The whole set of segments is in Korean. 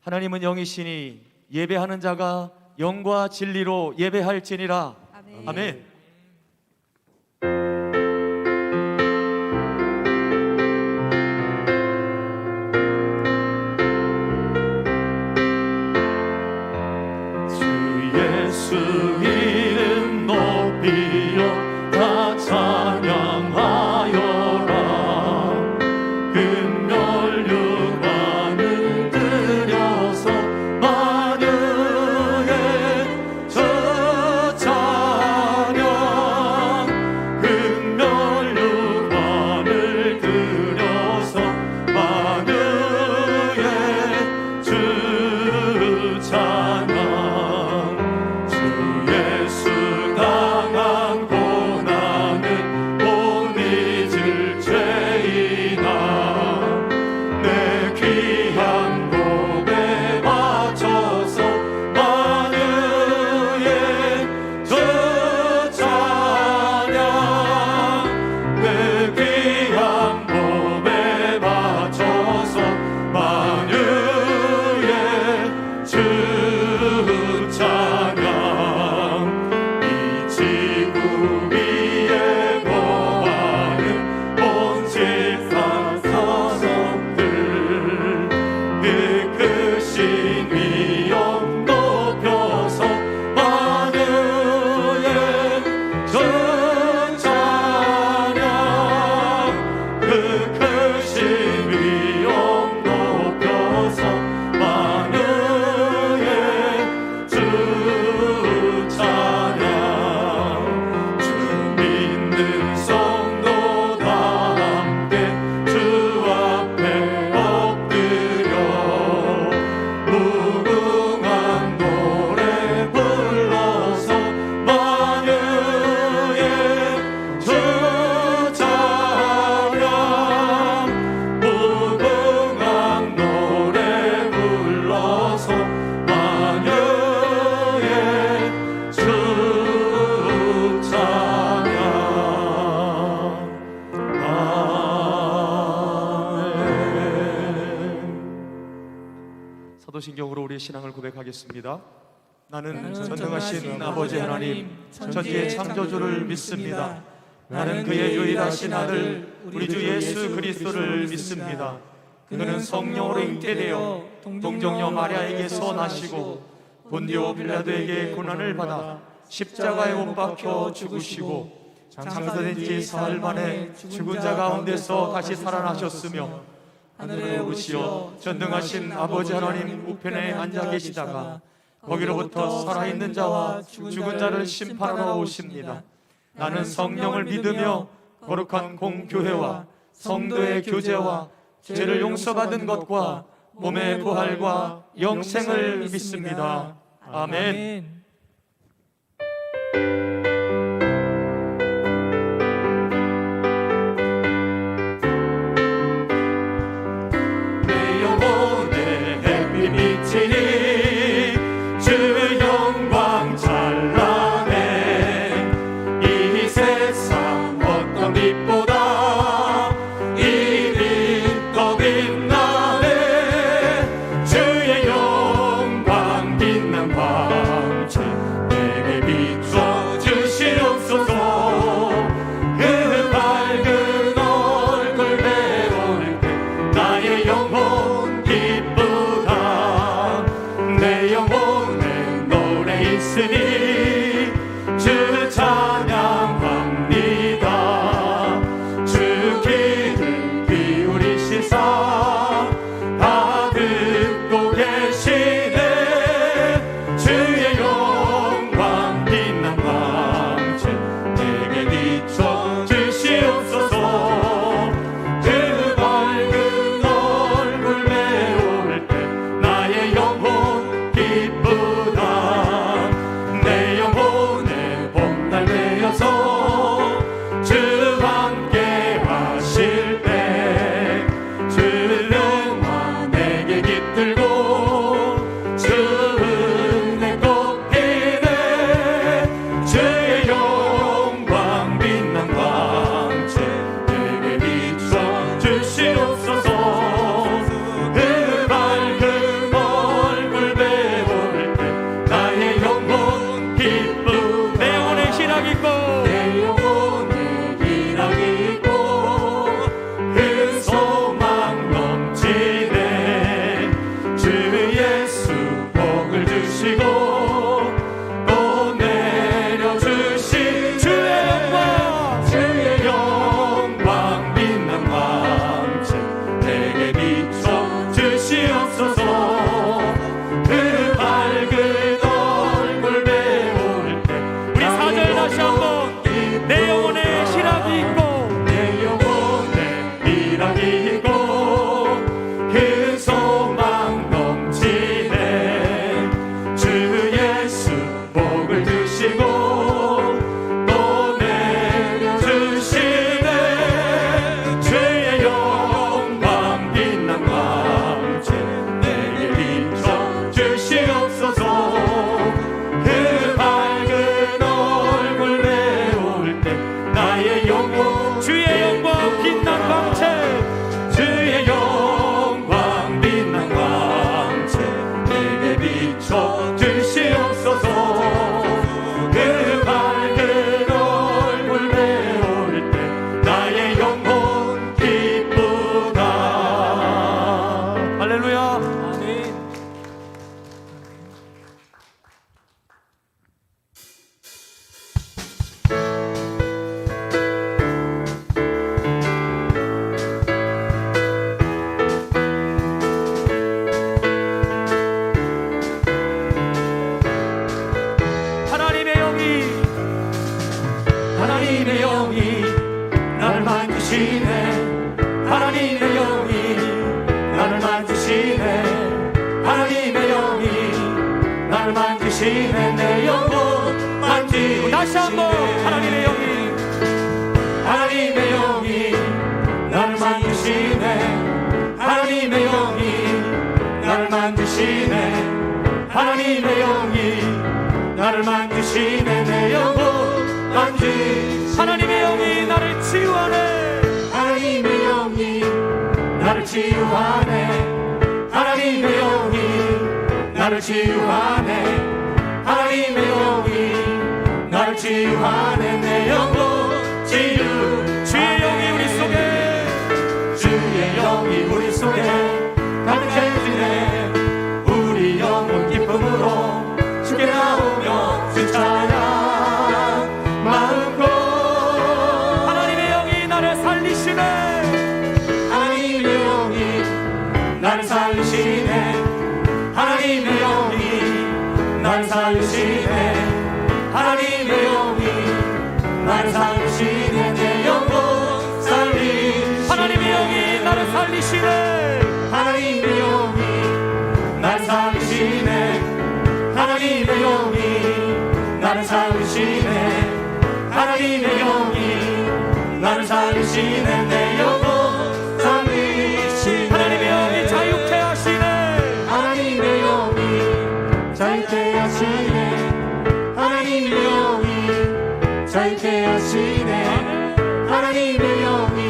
하나님은 영이시니 예배하는 자가 영과 진리로 예배할지니라. 아멘. 아멘. 주 예수 이름 높이여 다 찬양하여라. 금멸 유관을 들여서 만유의 저 찬양. 금멸 유관을 들여서 만유의 주 찬양. 주 예수 당한 고난을 못 잊을 죄이나 내 귀한 몸에 바쳐서 만유의 저 찬양. 내 귀한 몸에 바쳐서 만유의 주 찬양. 이 지구 위에 거하는 온 세상 사람들 그 크신 위엄 높여서 만유의 저 찬양. 그 크신 위엄 높여서 만유의 주 찬양. 주 믿는 성도 다 함께 주 앞에 엎드려 무궁한 노래 불러서 만유의 주 찬양. 무궁한 노래 불러서 만유의 주 찬양. 아멘. 사도신경으로 우리의 신앙을 고백하겠습니다. 나는 전능하신 아버지 하나님 천지의 창조주를 믿습니다. 나는 그의 유일하신 아들 우리 주 예수 그리스도를 믿습니다. 그는 성령으로 잉태되어 동정녀 마리아에게서 나시고 본디오 빌라도에게 고난을 받아 십자가에 못 박혀 죽으시고 장사된 지 사흘 만에 죽은 자 가운데서 다시 살아나셨으며 하늘에 오르시어 전능하신 아버지 하나님 우편에 앉아 계시다가 거기로부터 살아있는 자와 죽은 자를 심판하러 오십니다. 나는 성령을 믿으며 거룩한 공교회와 성도의 교제와 죄를 용서받은 것과 몸의 부활과 영생을 믿습니다. 아멘. 내 영혼에 햇빛 비치니 주 영광 찬란해. 이 세상 어떤 빛보다 이 빛 더 빛나네. 주의 영광 빛난 광채 내게 비춰 주시옵소서. 그 밝은 얼굴 배울 때 나의 영혼 기쁘다. 내 영혼에 노래 있으니 주 찬양합니다. 주 귀를 기울이시사 다 듣고 계시네. 주의 영광 빛난 광채 내게 비춰 주시옵소서. 그 밝은 얼굴 배울 때 나의 영혼 기쁘다. 내 영혼의 봄날 되어서 주 함께 하실 때 주름아 내게 깃들고 주 은혜 꽃피네. 주의 영광 빛난 광채 내게 비춰 주시옵소서. 그 밝은 아멘. 하나님의 영이 나를 만지시네. 하나님의 영이 나를 만지시네. 하나님의 영이 나를 만지시네. 내 영혼 만지시네. 다시 한번 하나님의 영이 나를 만지시네. 하나님의 영이 나를 만지시네. 하나님의 영이 나를 만지시네. 내 영혼 만지. 하나님의 영이 나를 치유하네. 하나님의 영이 나를 치유하네. 하나님의 영이 나를 치유하네. 하나님의 영이 나를 치유하네. 내 영혼 치유. 주의 영이 우리 속에, 주의 영이 우리 속에 가득해지네. 우리 영혼 기쁨으로 주께 나오며 주 찬양 마음껏. 하나님의 영이 나를 살리시네. 하나님의 영이 나를 살리시네. 하나님의 영이 나를 살리시네. 하나님의 영이 나를 살리시네. 내 영혼 살리시네. 하나님의 영이 나를 살리시네. 하나님의 영이 나를 살리시네. 하나님의 영이 나를 살리시네. 하나님의 영이 나를 살리시네. 내 영혼 살리시네. 하나님의 영이 자유케 하시네. 하나님의 영이 자유케 하시네. 하나님의 영이 자유케 하시네. 하나님의 영이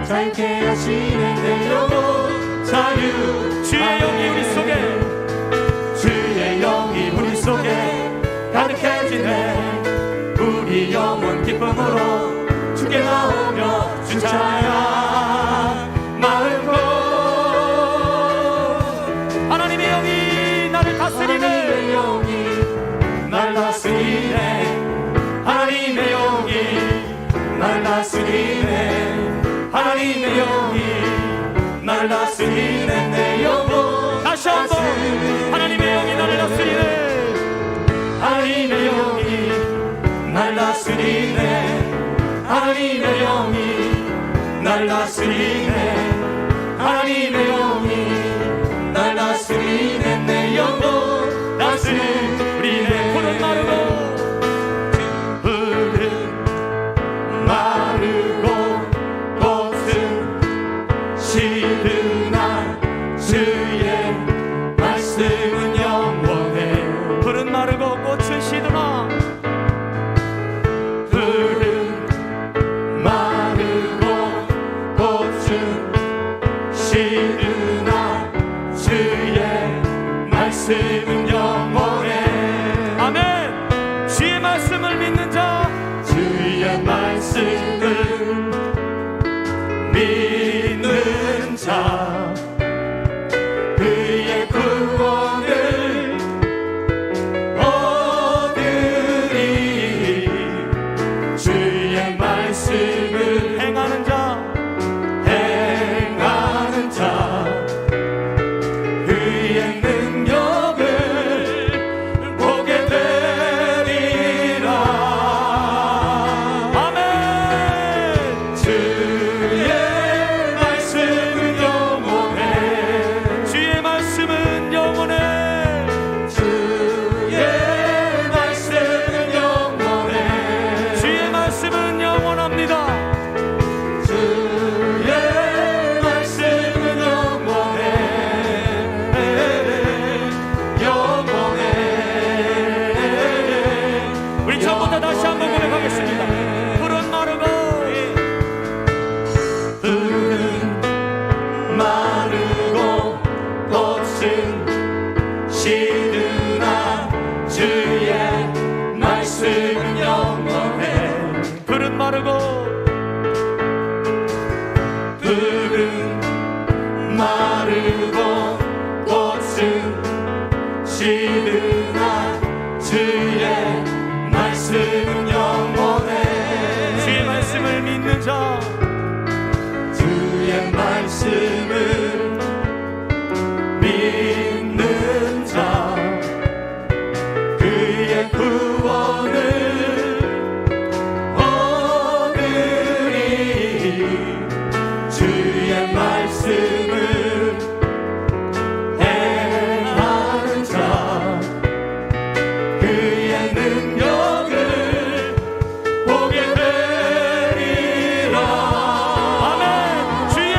자유케 하시네. 내 영혼 자유. 주의 영이 우리 속에, 주의 영이 우리 속에 가득해지네. 우리 영혼 기쁨으로 주께 나오며 주 찬양 마음껏. 하나님의 영이 나를 다스리네. 하나님의 영이 나를 다스리네. 하나님의 영이 나를 다스리네. 하나님의 영이 나를 다스리네. 내 영혼 다시 한번 하나님의 영이 나를 다스리네. 하나님의 영이 나를 다스리네. 하나님의 영이 나를 다스리네. 하나님의 영이 나를 다스리네. 내 영혼 다스리네. 푸른 마르고 푸른 마르고 꽃은 시드나 주의 말씀은 영원해. 푸른 마르고 꽃은 시드나. 푸른 마르고 꽃은 시드나 주의 말씀은 영원해. 아멘. 주의 말씀을 믿는 자, 주의 말씀을 믿는 자 그의 구원을 얻으리. 주의 말씀을 행하는 자, 행하는 자 그의 능력을 보게 되리라. 아멘. 주의 말씀은 영원해. 주의 말씀은 영원해. 주의 말씀은 영원해. 주의 말씀은 영원합니다. 주의 말씀은 영원해. 영원해. 우리 처음부터 다시 한번 고백하겠습니다. 푸른 마르고 푸른 마르고 꽃은 시드나 주의 말씀은 영원해. 푸른 마르고 푸른 마르고 꽃은 시든한 주의 말씀은 영원해. 주의 말씀을 믿는 자, 주의 말씀을 믿는 자, 그의 구원을 얻으리. 주의 말씀을 행하는 자, 그의 능력을 보게 되리라. 아멘. 주의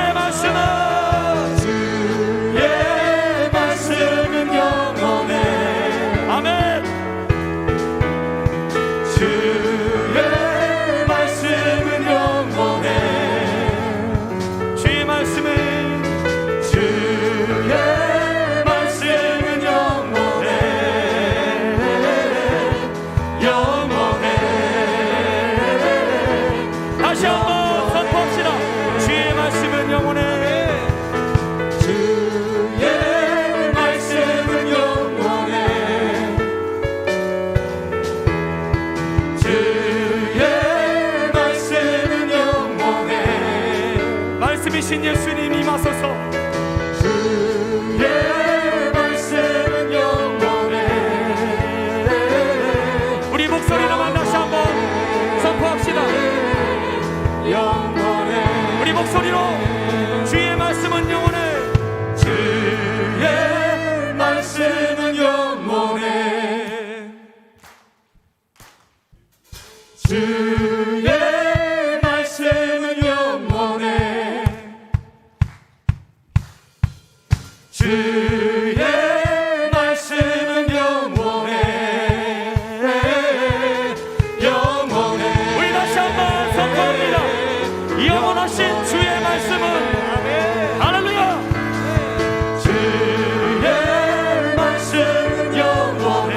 말씀은 영원해. 아멘. 주의 말씀은 영원해. 주의 말씀은 주의 말씀은 영원해. 영원해. 다시 한번 선포합시다. 주의 말씀은 영원해. 주의 말씀은 영원해. 주의 말씀은 영원해. 말씀이신 예수님 임하소서. 주의 말씀은 영원해. 우리 목소리로만 다시 한번 선포합시다. 영원해. 우리 목소리로 주의 말씀은 영원해. 주의 말씀은 영원해. 주의 말씀은 영원해. 주의 말씀은 영원해. 영원해. 우리 다시 한번 선포합니다. 영원하신 주의 말씀은 할렐루야. 주의 말씀은 영원해.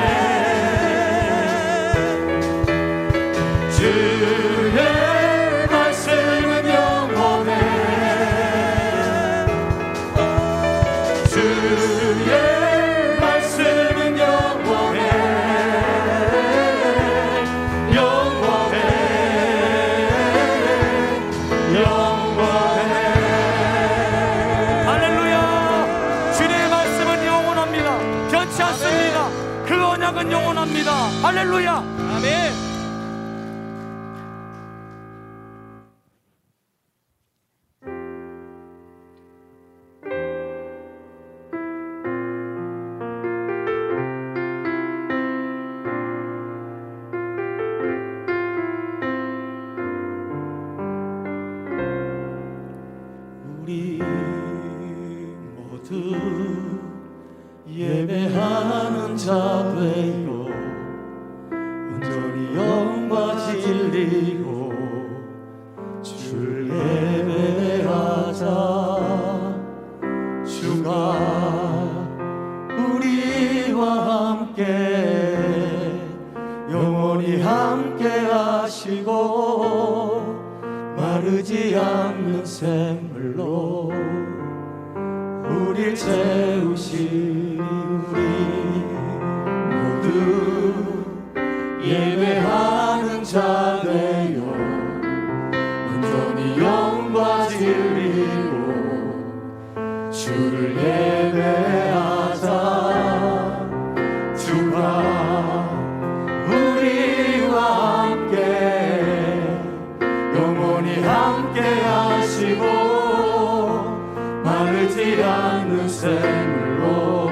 주의 말씀은 영원해. 주의 말씀은 영원해. 영원해. 영원해. 할렐루야. 주의 말씀은 영원합니다. 변치 않습니다. 그 언약은 영원합니다. 할렐루야. 아멘. 우리 모두 예배하는 자 되고 온전히 영과 진리로 주를 예배하자. 주가 우리와 함께 영원히 함께 하시고 마르지 않는 샘물로 우릴 채우시리. 우리 모두 예배하는 자 되어 온전히 영과 진리로 주를 예배하자. 주가 우리와 함께 영원히 함께 하시고 마르지 않는 샘물로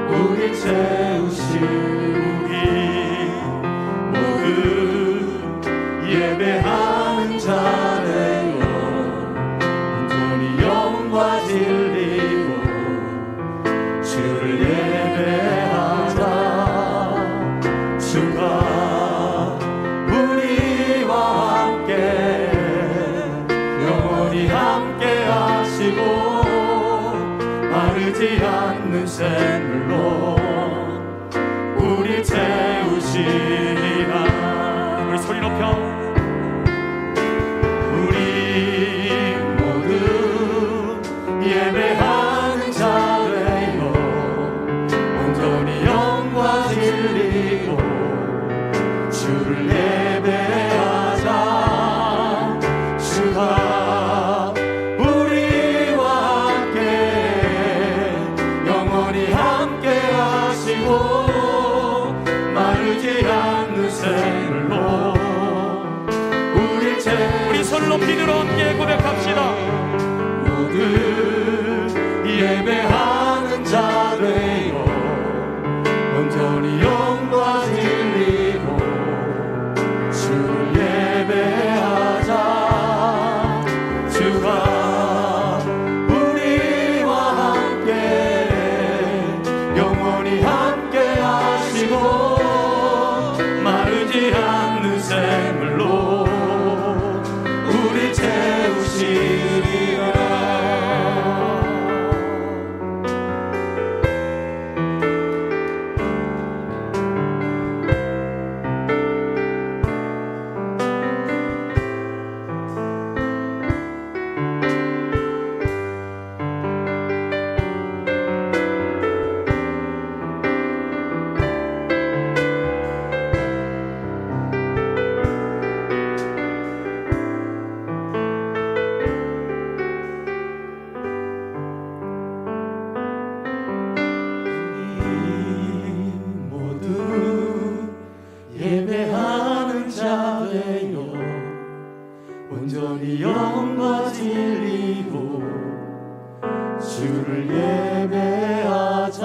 우리 채우시리. 모두 예배하는 자 되어 온전히 영과 진리로 주를 예배하자. 주가 우리와 함께 영원히 함께 하시고 마르지 않는 샘물로 우리 채우시리라. 우리 소리 높여. 우리 모두 예배하는 자 되어 마르지 않는 샘물로 우리 손 높이 들어 함께 고백합시다. 모두 예배하는 자 되어 온전히 영과 진리로 주를 예배하자. 주가 우리와 함께 영원히 함께 하시고 마르지 않는 샘물로 우리 채우시리라. 예배하는 자 되어 온전히 영과 진리로 주를 예배하자.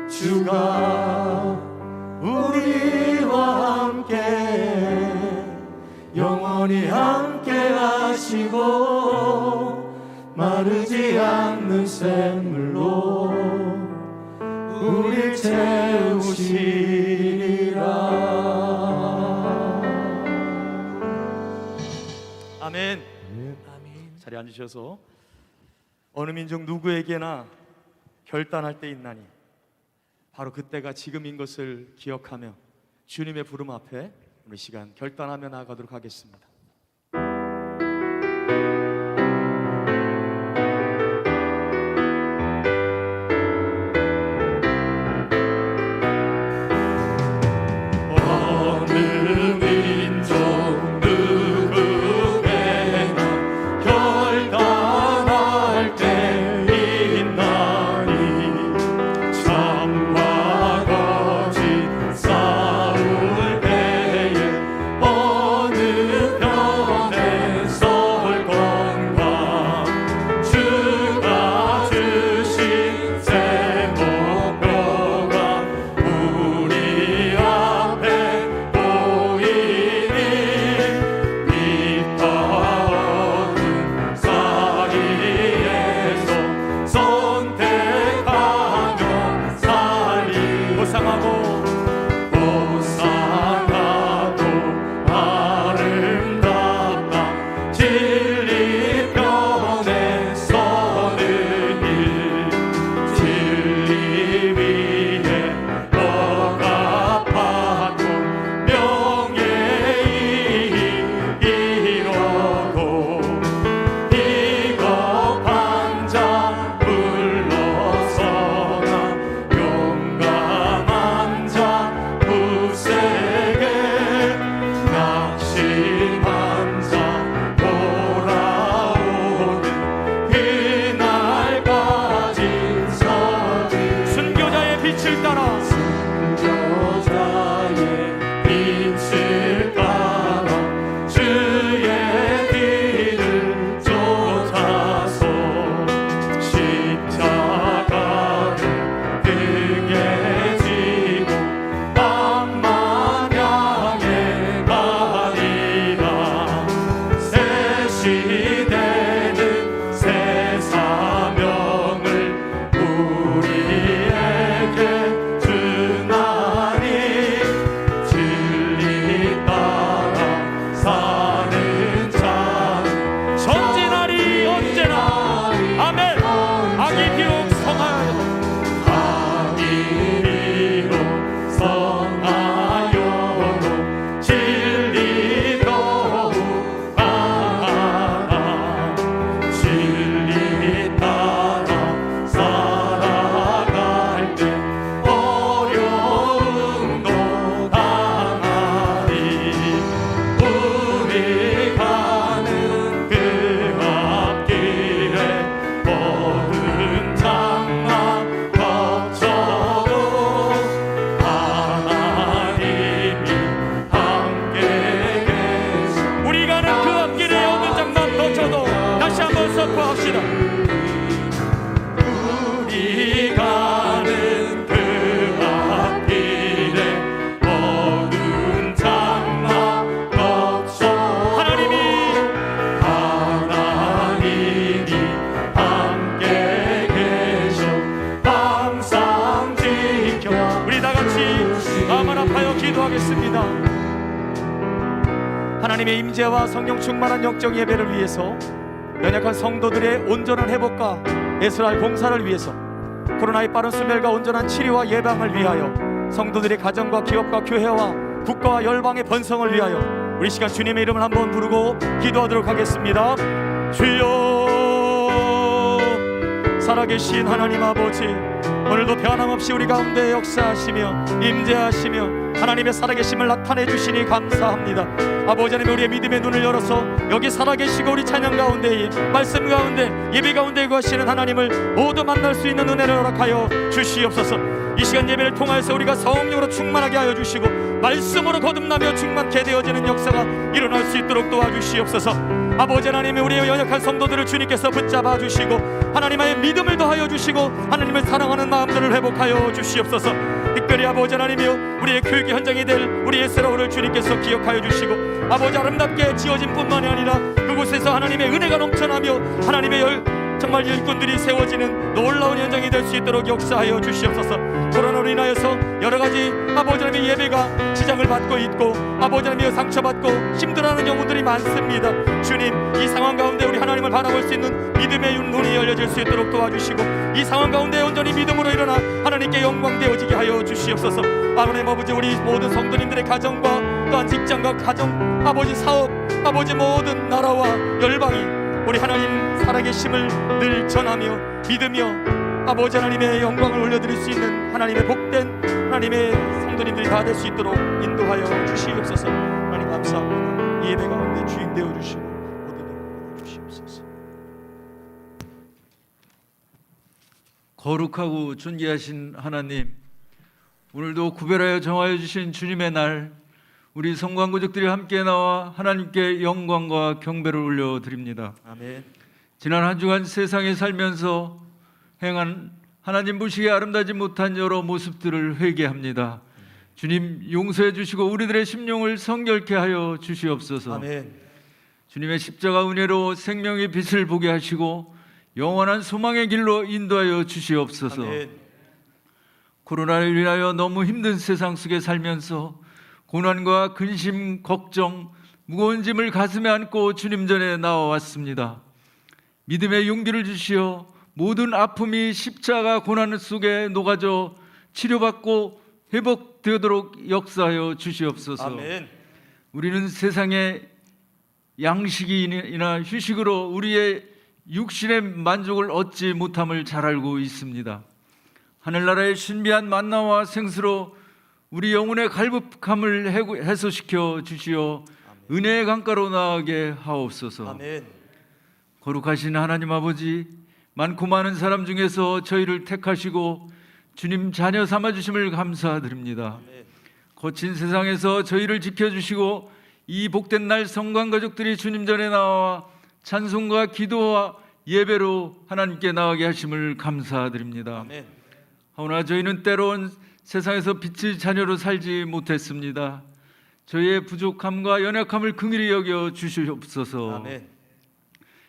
주가 우리와 함께 영원히 함께 하시고 마르지 않는 샘물로 우릴 채우시리라. 아멘. 자리에 앉으셔서 어느 민족 누구에게나 결단할 때 있나니 바로 그때가 지금인 것을 기억하며 주님의 부름 앞에 오늘 시간 결단하며 나아가도록 하겠습니다. 어느 기도하겠습니다. 하나님의 임재와 성령 충만한 영적 예배를 위해서, 연약한 성도들의 온전한 회복과 예술할 봉사를 위해서, 코로나의 빠른 소멸과 온전한 치료와 예방을 위하여, 성도들의 가정과 기업과 교회와 국가와 열방의 번성을 위하여 우리 시간 주님의 이름을 한번 부르고 기도하도록 하겠습니다. 주여, 살아계신 하나님 아버지, 오늘도 변함없이 우리 가운데 역사하시며 임재하시며 하나님의 살아계심을 나타내 주시니 감사합니다. 아버지 하나님, 우리의 믿음의 눈을 열어서 여기 살아계시고 우리 찬양 가운데, 말씀 가운데, 예배 가운데 거하시는 하나님을 모두 만날 수 있는 은혜를 허락하여 주시옵소서. 이 시간 예배를 통하여서 우리가 성령으로 충만하게 하여 주시고 말씀으로 거듭나며 충만케 되어지는 역사가 일어날 수 있도록 도와주시옵소서. 아버지 하나님, 우리의 연약한 성도들을 주님께서 붙잡아 주시고 하나님의 믿음을 더하여 주시고 하나님을 사랑하는 마음들을 회복하여 주시옵소서. 특별히 아버지 하나님이여, 우리의 교육 현장이 될 우리의 세라우를 주님께서 기억하여 주시고, 아버지 아름답게 지어진 뿐만이 아니라 그곳에서 하나님의 은혜가 넘쳐나며 하나님의 정말 일꾼들이 세워지는 놀라운 현장이 될 수 있도록 역사하여 주시옵소서. 코로나로 인하여서 여러가지 아버지 하나님의 예배가 지장을 받고 있고, 아버지 하나님의 상처받고 힘들어하는 영혼들이 많습니다. 주님, 이 상황 가운데 우리 하나님을 바라볼 수 있는 믿음의 눈이 열려질 수 있도록 도와주시고, 이 상황 가운데 온전히 믿음으로 일어나 하나님께 영광되어지게 하여 주시옵소서. 하나님 아버지, 우리 모든 성도님들의 가정과 또한 직장과 가정, 아버지 사업, 아버지 모든 나라와 열방이 우리 하나님 살아계심을 늘 전하며 믿으며 아버지 하나님의 영광을 올려드릴 수 있는 하나님의 복된 하나님의 성도님들이 다 될 수 있도록 인도하여 주시옵소서. 하나님 감사합니다. 이 예배 가운데 주인 되어 주시고 모든 영광을 주시옵소서. 거룩하고 존귀하신 하나님, 오늘도 구별하여 정하여 주신 주님의 날, 우리 성광구족들이 함께 나와 하나님께 영광과 경배를 올려드립니다. 아멘. 지난 한 주간 세상에 살면서 행한 하나님 보시기에 아름다지 못한 여러 모습들을 회개합니다. 주님, 용서해 주시고 우리들의 심령을 성결케 하여 주시옵소서. 아멘. 주님의 십자가 은혜로 생명의 빛을 보게 하시고 영원한 소망의 길로 인도하여 주시옵소서. 아멘. 코로나로 인하여 너무 힘든 세상 속에 살면서 고난과 근심, 걱정, 무거운 짐을 가슴에 안고 주님 전에 나와왔습니다. 믿음의 용기를 주시어 모든 아픔이 십자가 고난 속에 녹아져 치료받고 회복되도록 역사하여 주시옵소서. 아멘. 우리는 세상의 양식이나 휴식으로 우리의 육신의 만족을 얻지 못함을 잘 알고 있습니다. 하늘나라의 신비한 만나와 생수로 우리 영혼의 갈급함을 해소시켜 주시어 은혜의 강가로 나아가게 하옵소서. 아멘. 거룩하신 하나님 아버지, 많고 많은 사람 중에서 저희를 택하시고 주님 자녀 삼아주심을 감사드립니다. 아멘. 거친 세상에서 저희를 지켜주시고 이 복된 날 성광가족들이 주님 전에 나와 찬송과 기도와 예배로 하나님께 나가게 하심을 감사드립니다. 아멘. 하오나 저희는 때론 세상에서 빛의 자녀로 살지 못했습니다. 저희의 부족함과 연약함을 긍휼히 여겨 주시옵소서. 아멘.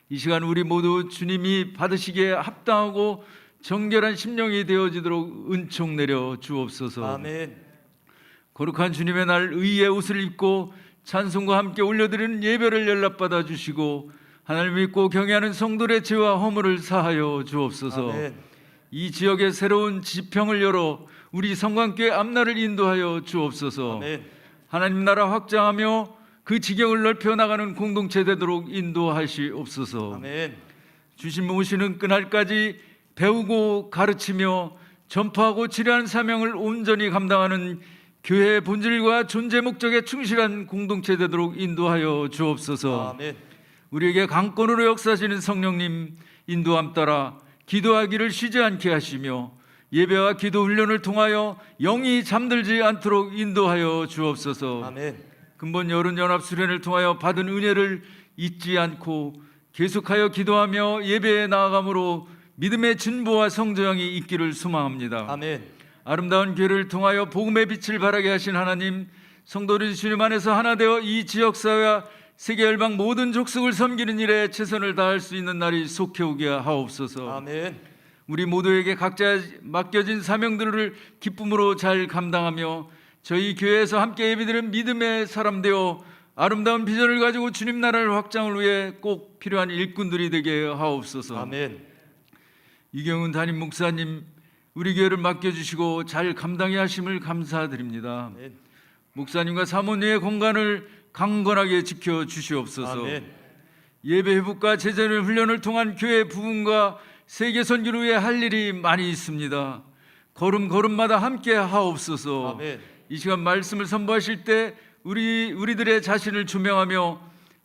이 시간 우리 모두 주님이 받으시기에 합당하고 정결한 심령이 되어지도록 은총 내려 주옵소서. 아멘. 거룩한 주님의 날 의의 옷을 입고 찬송과 함께 올려드리는 예배를 연락받아 주시고 하나님 믿고 경외하는 성도의 죄와 허물을 사하여 주옵소서. 아멘. 이 지역에 새로운 지평을 열어 우리 성광교회 앞날을 인도하여 주옵소서. 아멘. 하나님 나라 확장하며 그 지경을 넓혀 나가는 공동체 되도록 인도하시옵소서. 아멘. 주신 모시는 그날까지 배우고 가르치며 전파하고 치료하는 사명을 온전히 감당하는 교회의 본질과 존재 목적에 충실한 공동체 되도록 인도하여 주옵소서. 아멘. 우리에게 강권으로 역사하시는 성령님 인도함 따라 기도하기를 쉬지 않게 하시며 예배와 기도 훈련을 통하여 영이 잠들지 않도록 인도하여 주옵소서. 아멘. 근본 여론 연합 수련을 통하여 받은 은혜를 잊지 않고 계속하여 기도하며 예배에 나아감으로 믿음의 진보와 성장이 있기를 소망합니다. 아멘. 아름다운 교회를 통하여 복음의 빛을 발하게 하신 하나님, 성도들이 주님 안에서 하나 되어 이 지역사회와 세계 열방 모든 족속을 섬기는 일에 최선을 다할 수 있는 날이 속해 오게 하옵소서. 아멘. 우리 모두에게 각자 맡겨진 사명들을 기쁨으로 잘 감당하며 저희 교회에서 함께 예배드리는 믿음의 사람 되어 아름다운 비전을 가지고 주님 나라를 확장을 위해 꼭 필요한 일꾼들이 되게 하옵소서. 아멘. 이경훈 담임 목사님, 우리 교회를 맡겨주시고 잘 감당해 하심을 감사드립니다. 아멘. 목사님과 사모님의 건강을 강건하게 지켜주시옵소서. 아멘. 예배 회복과 제자의 훈련을 통한 교회 부흥과 세계 선교를 위해 할 일이 많이 있습니다. 걸음걸음마다 함께 하옵소서. 아멘. 이 시간 말씀을 선포하실 때 우리들의 자신을 조명하며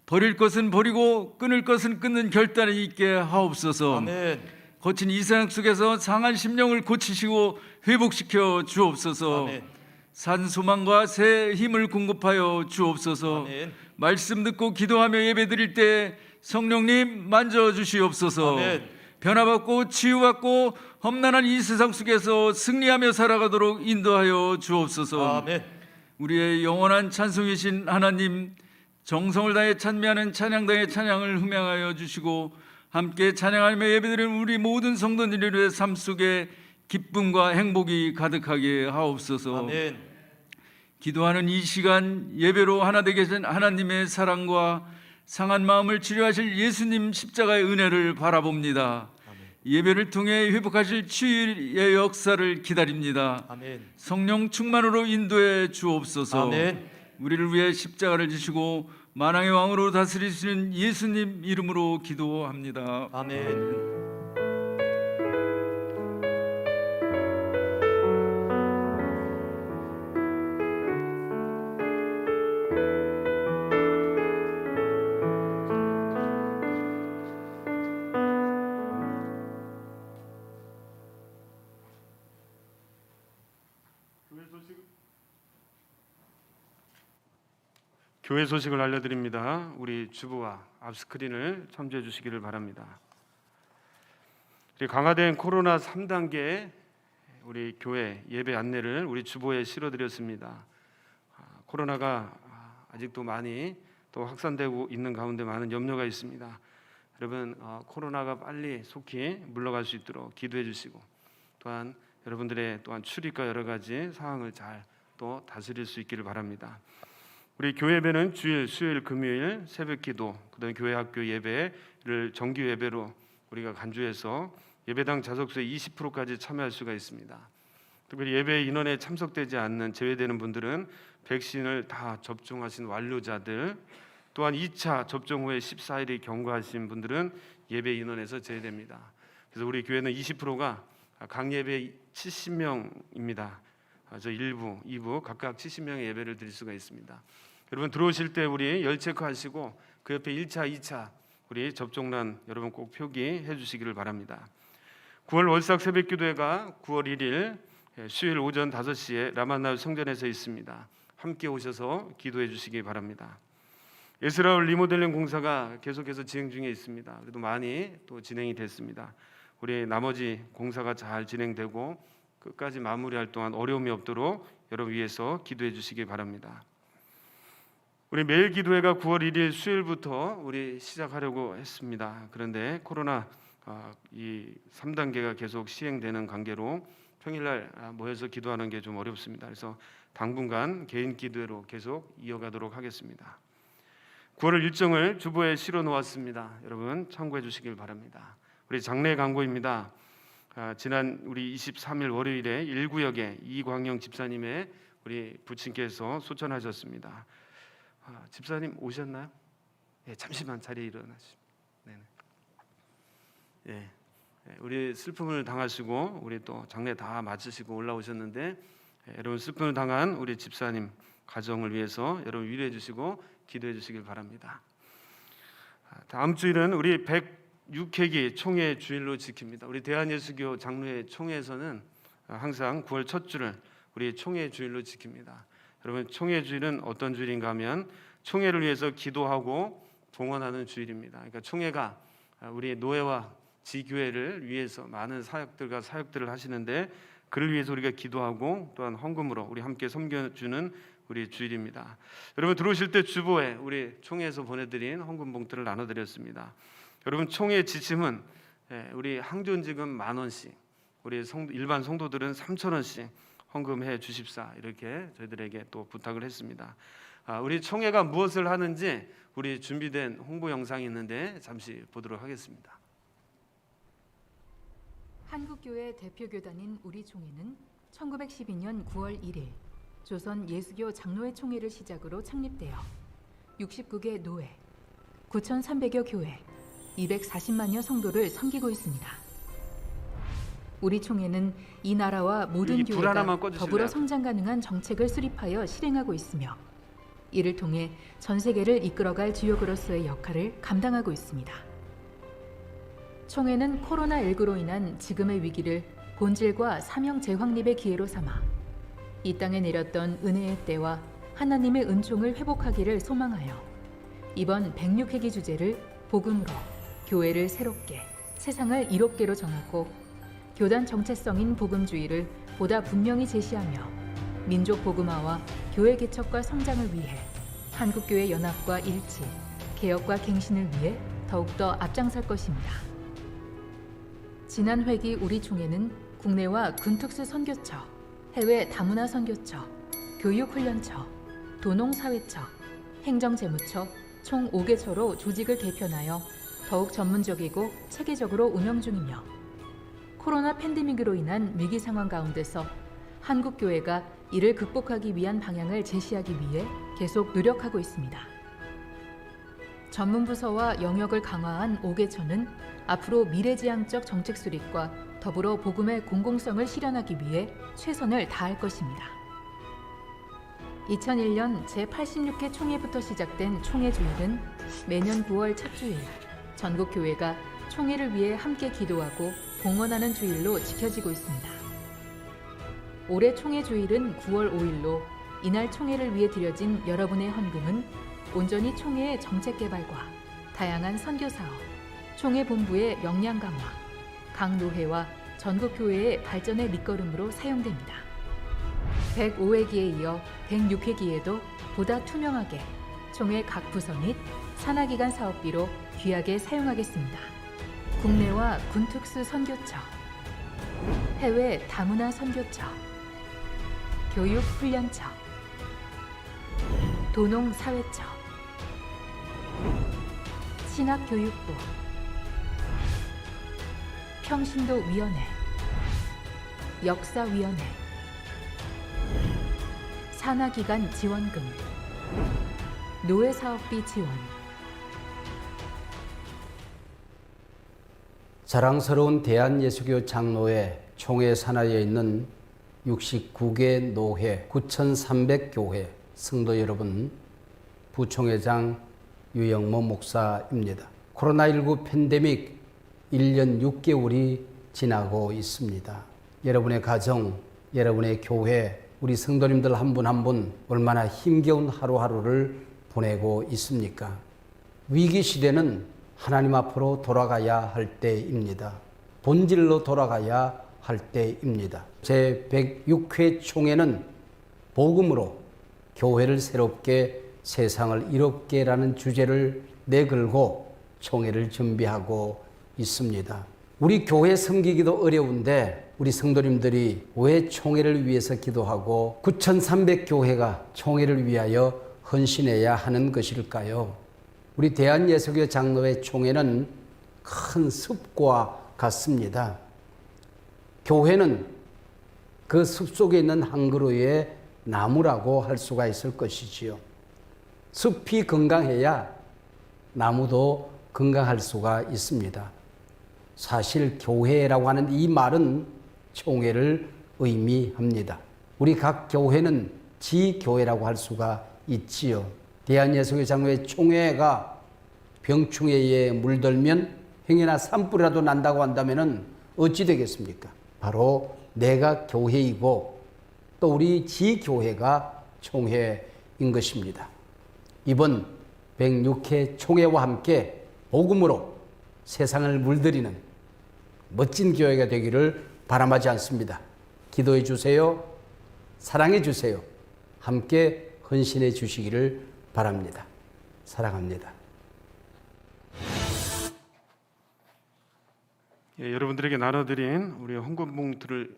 버릴 것은 버리고 끊을 것은 끊는 결단이 있게 하옵소서. 아멘. 거친 이 세상 속에서 상한 심령을 고치시고 회복시켜 주옵소서. 아멘. 산 소망과 새 힘을 공급하여 주옵소서. 아멘. 말씀 듣고 기도하며 예배드릴 때 성령님 만져 주시옵소서. 아멘. 변화받고 치유받고 험난한 이 세상 속에서 승리하며 살아가도록 인도하여 주옵소서. 아멘. 우리의 영원한 찬송이신 하나님, 정성을 다해 찬미하는 찬양당의 찬양을 흠양하여 주시고 함께 찬양하며 예배드리는 우리 모든 성도님들의 삶 속에 기쁨과 행복이 가득하게 하옵소서. 아멘. 기도하는 이 시간 예배로 하나 되게 된 하나님의 사랑과 상한 마음을 치료하실 예수님 십자가의 은혜를 바라봅니다. 예배를 통해 회복하실 치유의 역사를 기다립니다. 아멘. 성령 충만으로 인도해 주옵소서. 아멘. 우리를 위해 십자가를 지시고 만왕의 왕으로 다스리시는 예수님 이름으로 기도합니다. 아멘. 교회 소식을 알려드립니다. 우리 주부와 앞스크린을 첨부해 주시기를 바랍니다. 우리 강화된 코로나 3단계 우리 교회 예배 안내를 우리 주보에 실어드렸습니다. 코로나가 아직도 많이 또 확산되고 있는 가운데 많은 염려가 있습니다. 여러분 코로나가 빨리 속히 물러갈 수 있도록 기도해 주시고 또한 여러분들의 또한 출입과 여러 가지 상황을 잘 또 다스릴 수 있기를 바랍니다. 우리 교회 예배는 주일, 수요일, 금요일 새벽기도, 그다음 교회 학교 예배를 정기 예배로 우리가 간주해서 예배당 좌석수의 20%까지 참여할 수가 있습니다. 특별히 예배 인원에 참석되지 않는 제외되는 분들은 백신을 다 접종하신 완료자들, 또한 2차 접종 후에 14일이 경과하신 분들은 예배 인원에서 제외됩니다. 그래서 우리 교회는 20%가 각 예배 70명입니다. 저 1부, 2부 각각 70명의 예배를 드릴 수가 있습니다. 여러분 들어오실 때 우리 열 체크하시고 그 옆에 1차, 2차 우리 접종란 여러분 꼭 표기해 주시기를 바랍니다. 9월 월삭 새벽기도회가 9월 1일 수요일 오전 5시에 라만나우 성전에서 있습니다. 함께 오셔서 기도해 주시기 바랍니다. 예스라울 리모델링 공사가 계속해서 진행 중에 있습니다. 그래도 많이 또 진행이 됐습니다. 우리 나머지 공사가 잘 진행되고 끝까지 마무리할 동안 어려움이 없도록 여러분 위해서 기도해 주시기 바랍니다. 우리 매일 기도회가 9월 1일 수요일부터 우리 시작하려고 했습니다. 그런데 코로나 이 3단계가 계속 시행되는 관계로 평일날 모여서 기도하는 게 좀 어렵습니다. 그래서 당분간 개인 기도회로 계속 이어가도록 하겠습니다. 9월 일정을 주보에 실어 놓았습니다. 여러분 참고해 주시길 바랍니다. 우리 장례 광고입니다. 지난 우리 23일 월요일에 1구역에 이광영 집사님의 우리 부친께서 소천하셨습니다. 집사님 오셨나요? 예, 잠시만 자리에 일어나시죠. 네네. 예, 우리 슬픔을 당하시고 우리 또 장례 다 마치시고 올라오셨는데 여러분 슬픔을 당한 우리 집사님 가정을 위해서 여러분 위로해 주시고 기도해 주시길 바랍니다. 다음 주일은 우리 106회기 총회 주일로 지킵니다. 우리 대한예수교 장로회 총회에서는 항상 9월 첫 주를 우리 총회 주일로 지킵니다. 여러분 총회 주일은 어떤 주일인가 하면 총회를 위해서 기도하고 봉헌하는 주일입니다. 그러니까 총회가 우리 노회와 지교회를 위해서 많은 사역들과 사역들을 하시는데 그를 위해서 우리가 기도하고 또한 헌금으로 우리 함께 섬겨주는 우리 주일입니다. 여러분 들어오실 때 주보에 우리 총회에서 보내드린 헌금 봉투를 나눠드렸습니다. 여러분 총회 지침은 우리 항존 지금 10,000원씩, 우리 일반 성도들은 3,000원씩 헌금해 주십사 이렇게 저희들에게 또 부탁을 했습니다. 우리 총회가 무엇을 하는지 우리 준비된 홍보 영상이 있는데 잠시 보도록 하겠습니다. 한국교회 대표교단인 우리 총회는 1912년 9월 1일 조선 예수교 장로회 총회를 시작으로 창립되어 69개 노회, 9,300여 교회, 240만여 성도를 섬기고 있습니다. 우리 총회는 이 나라와 모든 여기 불 하나만 교회가 꺼주실래요? 더불어 성장 가능한 정책을 수립하여 실행하고 있으며 이를 통해 전 세계를 이끌어갈 주역으로서의 역할을 감당하고 있습니다. 총회는 코로나19로 인한 지금의 위기를 본질과 사명 재확립의 기회로 삼아 이 땅에 내렸던 은혜의 때와 하나님의 은총을 회복하기를 소망하여 이번 106회기 주제를 복음으로 교회를 새롭게 세상을 이롭게로 정하고 교단 정체성인 복음주의를 보다 분명히 제시하며 민족 복음화와 교회 개척과 성장을 위해 한국교회 연합과 일치, 개혁과 갱신을 위해 더욱더 앞장설 것입니다. 지난 회기 우리 총회는 국내와 군특수 선교처, 해외 다문화 선교처, 교육훈련처, 도농사회처, 행정재무처 총 5개처로 조직을 개편하여 더욱 전문적이고 체계적으로 운영 중이며 코로나 팬데믹으로 인한 위기 상황 가운데서 한국교회가 이를 극복하기 위한 방향을 제시하기 위해 계속 노력하고 있습니다. 전문부서와 영역을 강화한 5개처는 앞으로 미래지향적 정책 수립과 더불어 복음의 공공성을 실현하기 위해 최선을 다할 것입니다. 2001년 제86회 총회부터 시작된 총회주일은 매년 9월 첫 주일 전국 교회가 총회를 위해 함께 기도하고 봉헌하는 주일로 지켜지고 있습니다. 올해 총회주일은 9월 5일로 이날 총회를 위해 드려진 여러분의 헌금은 온전히 총회의 정책 개발과 다양한 선교 사업, 총회 본부의 역량 강화, 각 노회와 전국 교회의 발전의 밑거름으로 사용됩니다. 105회기에 이어 106회기에도 보다 투명하게 총회 각 부서 및 산하기관 사업비로 귀하게 사용하겠습니다. 국내와 군특수 선교처, 해외 다문화 선교처, 교육훈련처, 도농사회처, 신학교육부, 평신도위원회, 역사위원회, 산하기관 지원금, 노회사업비 지원. 자랑스러운 대한예수교 장로회 총회 산하에 있는 69개 노회, 9,300교회 성도 여러분, 부총회장 유영모 목사입니다. 코로나19 팬데믹 1년 6개월이 지나고 있습니다. 여러분의 가정, 여러분의 교회, 우리 성도님들 한 분 한 분 얼마나 힘겨운 하루하루를 보내고 있습니까? 위기 시대는 하나님 앞으로 돌아가야 할 때입니다. 본질로 돌아가야 할 때입니다. 제106회 총회는 복음으로 교회를 새롭게 세상을 이롭게라는 주제를 내걸고 총회를 준비하고 있습니다. 우리 교회 섬기기도 어려운데 우리 성도님들이 왜 총회를 위해서 기도하고 9,300교회가 총회를 위하여 헌신해야 하는 것일까요? 우리 대한예수교 장로회 총회는 큰 숲과 같습니다. 교회는 그 숲 속에 있는 한 그루의 나무라고 할 수가 있을 것이지요. 숲이 건강해야 나무도 건강할 수가 있습니다. 사실 교회라고 하는 이 말은 총회를 의미합니다. 우리 각 교회는 지교회라고 할 수가 있지요. 대한예수교 장로회 총회가 병충해에 물들면 행여나 산불이라도 난다고 한다면 어찌 되겠습니까? 바로 내가 교회이고 또 우리 지교회가 총회인 것입니다. 이번 106회 총회와 함께 복음으로 세상을 물들이는 멋진 교회가 되기를 바람하지 않습니다. 기도해 주세요. 사랑해 주세요. 함께 헌신해 주시기를 바랍니다. 사랑합니다. 여러분들에게 나눠드린 우리 헌금 봉투를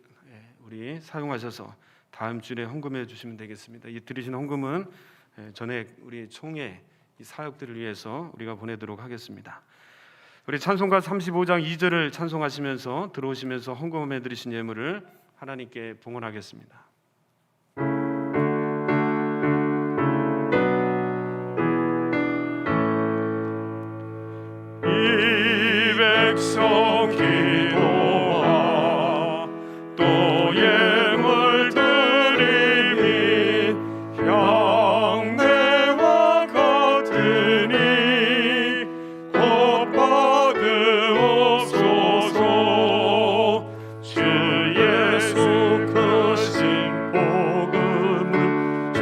우리 사용하셔서 다음 주에 헌금해 주시면 되겠습니다. 이 드리신 헌금은 전액 우리 총회 이 사역들을 위해서 우리가 보내도록 하겠습니다. 우리 찬송가 35장 2절을 찬송하시면서 들어오시면서 헌금해 드리신 예물을 하나님께 봉헌하겠습니다. 이 백성 기도하 또 예물 드림이 향내와 같으니 곧 받으옵소서. 주 예수 크신 복음을 주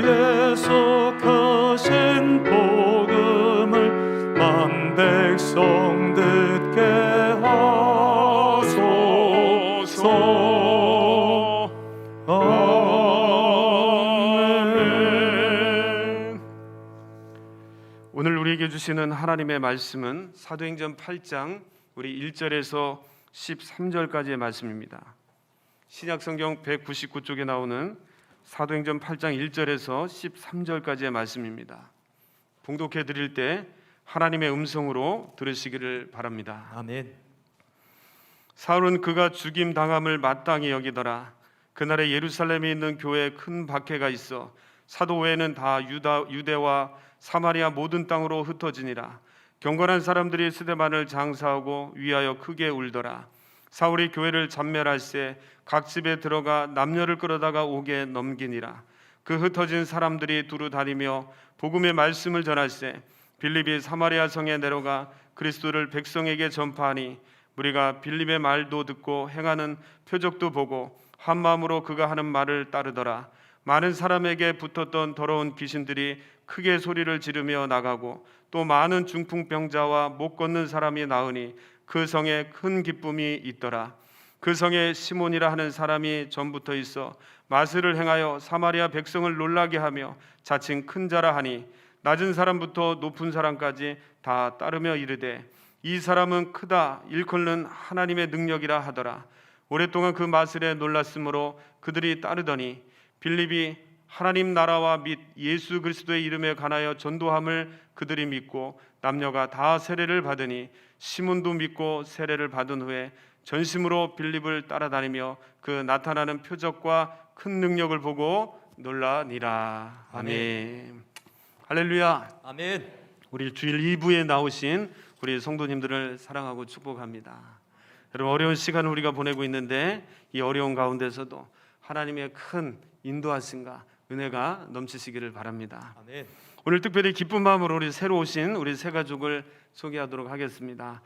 예수 크신 복음을 만 백성 듣게 하소서. 아멘. 오늘 우리에게 주시는 하나님의 말씀은 사도행전 8장 우리 1절에서 13절까지의 말씀입니다. 신약성경 199쪽에 나오는 사도행전 8장 1절에서 13절까지의 말씀입니다. 봉독해 드릴 때 하나님의 음성으로 들으시기를 바랍니다. 아멘. 사울은 그가 죽임 당함을 마땅히 여기더라. 그날에 예루살렘에 있는 교회에 큰 박해가 있어 사도 외에는 다 유대와 사마리아 모든 땅으로 흩어지니라. 경건한 사람들이 스데반을 장사하고 위하여 크게 울더라. 사울이 교회를 잔멸할세 각 집에 들어가 남녀를 끌어다가 옥에 넘기니라. 그 흩어진 사람들이 두루 다니며 복음의 말씀을 전할세 빌립이 사마리아 성에 내려가 그리스도를 백성에게 전파하니 무리가 빌립의 말도 듣고 행하는 표적도 보고 한 마음으로 그가 하는 말을 따르더라. 많은 사람에게 붙었던 더러운 귀신들이 크게 소리를 지르며 나가고 또 많은 중풍병자와 못 걷는 사람이 나으니 그 성에 큰 기쁨이 있더라. 그 성에 시몬이라 하는 사람이 전부터 있어 마술을 행하여 사마리아 백성을 놀라게 하며 자칭 큰 자라 하니 낮은 사람부터 높은 사람까지 다 따르며 이르되 이 사람은 크다 일컫는 하나님의 능력이라 하더라. 오랫동안 그 마술에 놀랐으므로 그들이 따르더니 빌립이 하나님 나라와 및 예수 그리스도의 이름에 관하여 전도함을 그들이 믿고 남녀가 다 세례를 받으니 시몬도 믿고 세례를 받은 후에 전심으로 빌립을 따라다니며 그 나타나는 표적과 큰 능력을 보고 놀라니라. 아멘. 할렐루야. 아멘. 우리 주일 2부에 나오신 우리 성도님들을 사랑하고 축복합니다. 여러분 어려운 시간을 우리가 보내고 있는데 이 어려운 가운데서도 하나님의 큰 인도하심과 은혜가 넘치시기를 바랍니다. 아멘. 오늘 특별히 기쁜 마음으로 우리 새로 오신 우리 세 가족을 소개하도록 하겠습니다.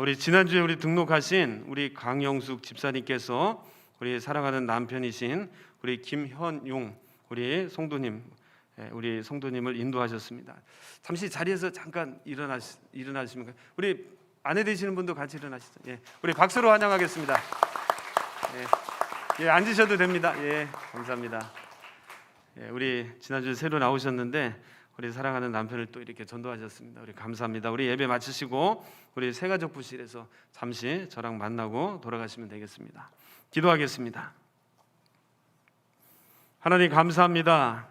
우리 지난주에 우리 등록하신 우리 강영숙 집사님께서 우리 사랑하는 남편이신 우리 김현용 우리 성도님을 인도하셨습니다. 잠시 자리에서 잠깐 일어나시면 우리 아내 되시는 분도 같이 일어나시죠. 예, 우리 박수로 환영하겠습니다. 예, 앉으셔도 됩니다. 예, 감사합니다. 예, 우리 지난주에 새로 나오셨는데 우리 사랑하는 남편을 또 이렇게 전도하셨습니다. 우리 감사합니다. 우리 예배 마치시고 우리 새가족 부실에서 잠시 저랑 만나고 돌아가시면 되겠습니다. 기도하겠습니다. 하나님 감사합니다.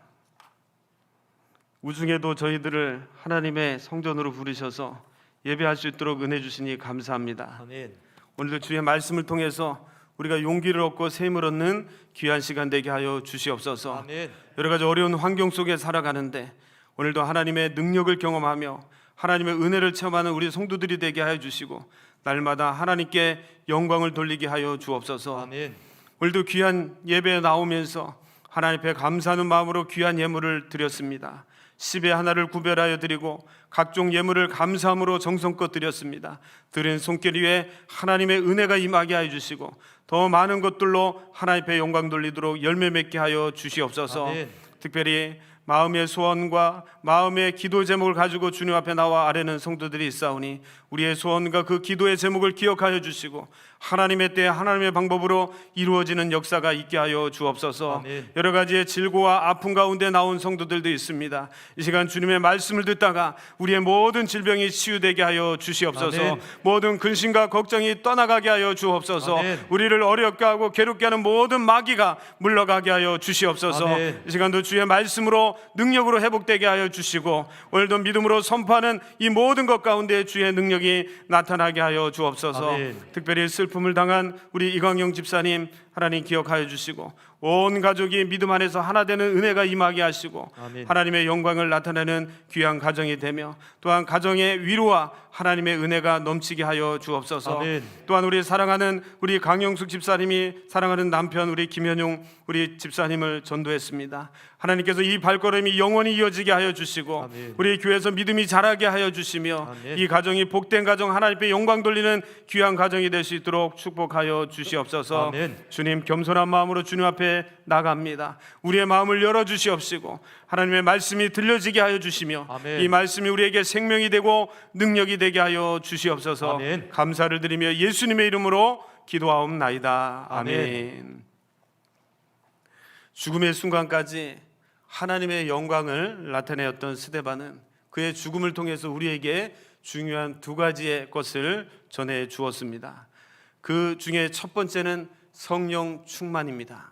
우중에도 저희들을 하나님의 성전으로 부르셔서 예배할 수 있도록 은혜 주시니 감사합니다. 아멘. 오늘도 주의 말씀을 통해서 우리가 용기를 얻고 새 힘을 얻는 귀한 시간 되게 하여 주시옵소서. 아멘. 여러 가지 어려운 환경 속에 살아가는데 오늘도 하나님의 능력을 경험하며 하나님의 은혜를 체험하는 우리 성도들이 되게 하여 주시고 날마다 하나님께 영광을 돌리게 하여 주옵소서. 아멘. 오늘도 귀한 예배에 나오면서 하나님 앞에 감사하는 마음으로 귀한 예물을 드렸습니다. 10의 하나를 구별하여 드리고 각종 예물을 감사함으로 정성껏 드렸습니다. 드린 손길 위에 하나님의 은혜가 임하게 하여 주시고 더 많은 것들로 하나님 앞에 영광 돌리도록 열매 맺게 하여 주시옵소서. 아멘. 특별히 마음의 소원과 마음의 기도 제목을 가지고 주님 앞에 나와 아뢰는 성도들이 있사오니 우리의 소원과 그 기도의 제목을 기억하여 주시고 하나님의 때 하나님의 방법으로 이루어지는 역사가 있게 하여 주옵소서. 아멘. 여러 가지의 질고와 아픔 가운데 나온 성도들도 있습니다. 이 시간 주님의 말씀을 듣다가 우리의 모든 질병이 치유되게 하여 주시옵소서. 아멘. 모든 근심과 걱정이 떠나가게 하여 주옵소서. 아멘. 우리를 어렵게 하고 괴롭게 하는 모든 마귀가 물러가게 하여 주시옵소서. 아멘. 이 시간도 주의 말씀으로 능력으로 회복되게 하여 주시고 오늘도 믿음으로 선포하는 이 모든 것 가운데 주의 능력이 나타나게 하여 주옵소서. 아멘. 특별히 슬픔을 당한 우리 이광영 집사님 하나님 기억하여 주시고 온 가족이 믿음 안에서 하나 되는 은혜가 임하게 하시고 아멘. 하나님의 영광을 나타내는 귀한 가정이 되며 또한 가정의 위로와 하나님의 은혜가 넘치게 하여 주옵소서. 아멘. 또한 우리 사랑하는 우리 강영숙 집사님이 사랑하는 남편 우리 김현용 우리 집사님을 전도했습니다. 하나님께서 이 발걸음이 영원히 이어지게 하여 주시고 아멘. 우리 교회에서 믿음이 자라게 하여 주시며 아멘. 이 가정이 복된 가정 하나님께 영광 돌리는 귀한 가정이 될 수 있도록 축복하여 주시옵소서. 아멘. 주님 겸손한 마음으로 주님 앞에 나갑니다. 우리의 마음을 열어 주시옵시고 하나님의 말씀이 들려지게 하여 주시며 아멘. 이 말씀이 우리에게 생명이 되고 능력이 되게 하여 주시옵소서. 아멘. 감사를 드리며 예수님의 이름으로 기도하옵나이다. 아멘. 아멘. 죽음의 순간까지 하나님의 영광을 나타내었던 스데반은 그의 죽음을 통해서 우리에게 중요한 두 가지의 것을 전해 주었습니다. 그 중에 첫 번째는 성령 충만입니다.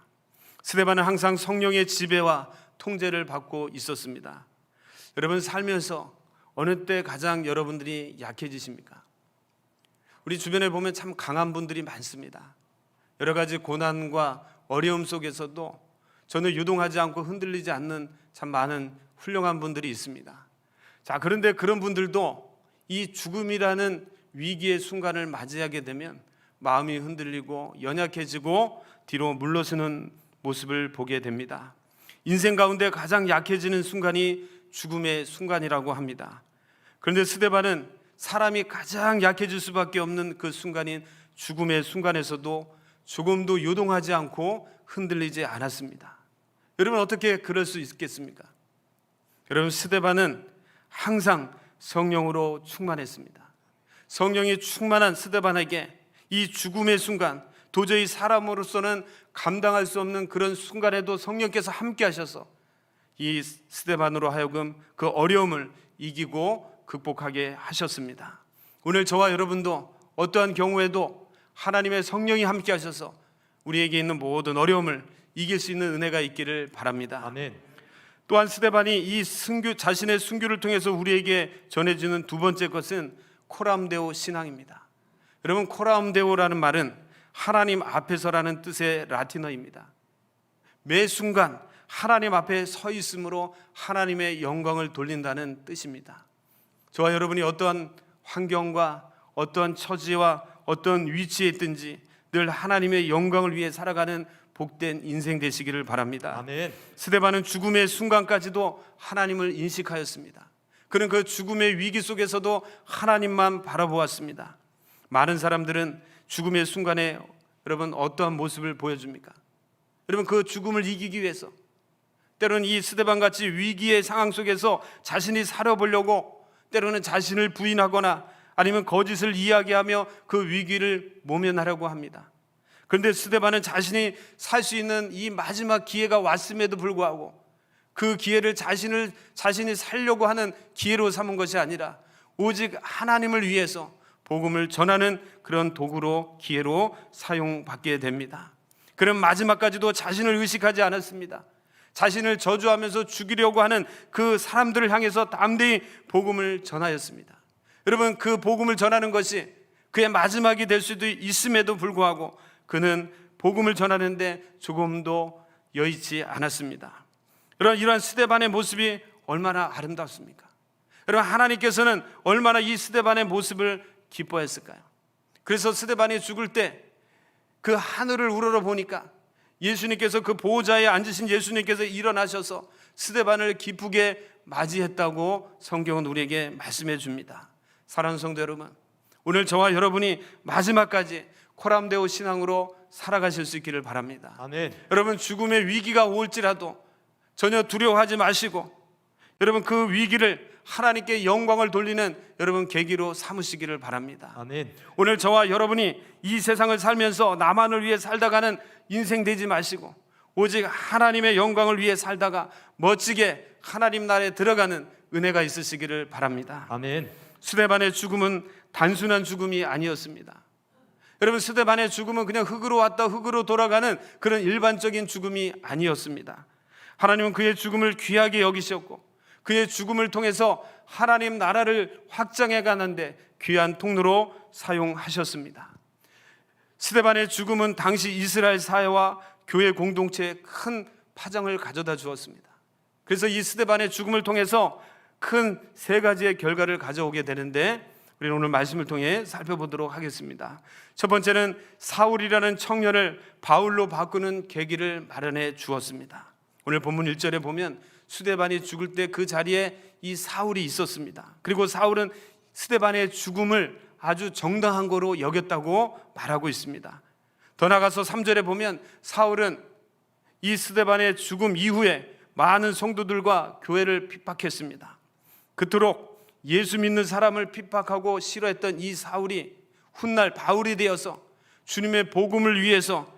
스데반은 항상 성령의 지배와 통제를 받고 있었습니다. 여러분 살면서 어느 때 가장 여러분들이 약해지십니까? 우리 주변에 보면 참 강한 분들이 많습니다. 여러 가지 고난과 어려움 속에서도 전혀 유동하지 않고 흔들리지 않는 참 많은 훌륭한 분들이 있습니다. 자, 그런데 그런 분들도 이 죽음이라는 위기의 순간을 맞이하게 되면 마음이 흔들리고 연약해지고 뒤로 물러서는 모습을 보게 됩니다. 인생 가운데 가장 약해지는 순간이 죽음의 순간이라고 합니다. 그런데 스데반은 사람이 가장 약해질 수밖에 없는 그 순간인 죽음의 순간에서도 조금도 요동하지 않고 흔들리지 않았습니다. 여러분 어떻게 그럴 수 있겠습니까? 여러분 스데반은 항상 성령으로 충만했습니다. 성령이 충만한 스데반에게 이 죽음의 순간 도저히 사람으로서는 감당할 수 없는 그런 순간에도 성령께서 함께 하셔서 이 스데반으로 하여금 그 어려움을 이기고 극복하게 하셨습니다. 오늘 저와 여러분도 어떠한 경우에도 하나님의 성령이 함께 하셔서 우리에게 있는 모든 어려움을 이길 수 있는 은혜가 있기를 바랍니다. 아멘. 또한 스데반이 이 자신의 순교를 통해서 우리에게 전해주는 두 번째 것은 코람데오 신앙입니다. 여러분 코람데오라는 말은 하나님 앞에서라는 뜻의 라틴어입니다. 매 순간 하나님 앞에 서 있음으로 하나님의 영광을 돌린다는 뜻입니다. 저와 여러분이 어떠한 환경과 어떠한 처지와 어떤 위치에 있든지 늘 하나님의 영광을 위해 살아가는 복된 인생 되시기를 바랍니다. 아멘. 스데반은 죽음의 순간까지도 하나님을 인식하였습니다. 그는 그 죽음의 위기 속에서도 하나님만 바라보았습니다. 많은 사람들은 죽음의 순간에 여러분 어떠한 모습을 보여줍니까? 여러분 그 죽음을 이기기 위해서 때로는 이 스데반같이 위기의 상황 속에서 자신이 살아보려고 때로는 자신을 부인하거나 아니면 거짓을 이야기하며 그 위기를 모면하려고 합니다. 그런데 스데반은 자신이 살 수 있는 이 마지막 기회가 왔음에도 불구하고 그 기회를 자신이 살려고 하는 기회로 삼은 것이 아니라 오직 하나님을 위해서 복음을 전하는 그런 도구로 기회로 사용받게 됩니다. 그런 마지막까지도 자신을 의식하지 않았습니다. 자신을 저주하면서 죽이려고 하는 그 사람들을 향해서 담대히 복음을 전하였습니다. 여러분 그 복음을 전하는 것이 그의 마지막이 될 수도 있음에도 불구하고 그는 복음을 전하는데 조금도 여의치 않았습니다. 여러분 이러한 스데반의 모습이 얼마나 아름답습니까? 여러분 하나님께서는 얼마나 이 스데반의 모습을 기뻐했을까요? 그래서 스데반이 죽을 때 그 하늘을 우러러 보니까 예수님께서 그 보호자에 앉으신 예수님께서 일어나셔서 스데반을 기쁘게 맞이했다고 성경은 우리에게 말씀해 줍니다. 사랑하는 성도 여러분, 오늘 저와 여러분이 마지막까지 코람데오 신앙으로 살아가실 수 있기를 바랍니다. 아멘. 여러분 죽음의 위기가 올지라도 전혀 두려워하지 마시고 여러분 그 위기를 하나님께 영광을 돌리는 여러분 계기로 삼으시기를 바랍니다. 아멘. 오늘 저와 여러분이 이 세상을 살면서 나만을 위해 살다가는 인생 되지 마시고 오직 하나님의 영광을 위해 살다가 멋지게 하나님 나라에 들어가는 은혜가 있으시기를 바랍니다. 아멘. 스데반의 죽음은 단순한 죽음이 아니었습니다. 여러분 스데반의 죽음은 그냥 흙으로 왔다 흙으로 돌아가는 그런 일반적인 죽음이 아니었습니다. 하나님은 그의 죽음을 귀하게 여기셨고 그의 죽음을 통해서 하나님 나라를 확장해 가는데 귀한 통로로 사용하셨습니다. 스데반의 죽음은 당시 이스라엘 사회와 교회 공동체에 큰 파장을 가져다 주었습니다. 그래서 이 스데반의 죽음을 통해서 큰 세 가지의 결과를 가져오게 되는데 우리는 오늘 말씀을 통해 살펴보도록 하겠습니다. 첫 번째는 사울이라는 청년을 바울로 바꾸는 계기를 마련해 주었습니다. 오늘 본문 1절에 보면 스데반이 죽을 때 그 자리에 이 사울이 있었습니다. 그리고 사울은 스데반의 죽음을 아주 정당한 거로 여겼다고 말하고 있습니다. 더 나아가서 3절에 보면 사울은 이 스데반의 죽음 이후에 많은 성도들과 교회를 핍박했습니다. 그토록 예수 믿는 사람을 핍박하고 싫어했던 이 사울이 훗날 바울이 되어서 주님의 복음을 위해서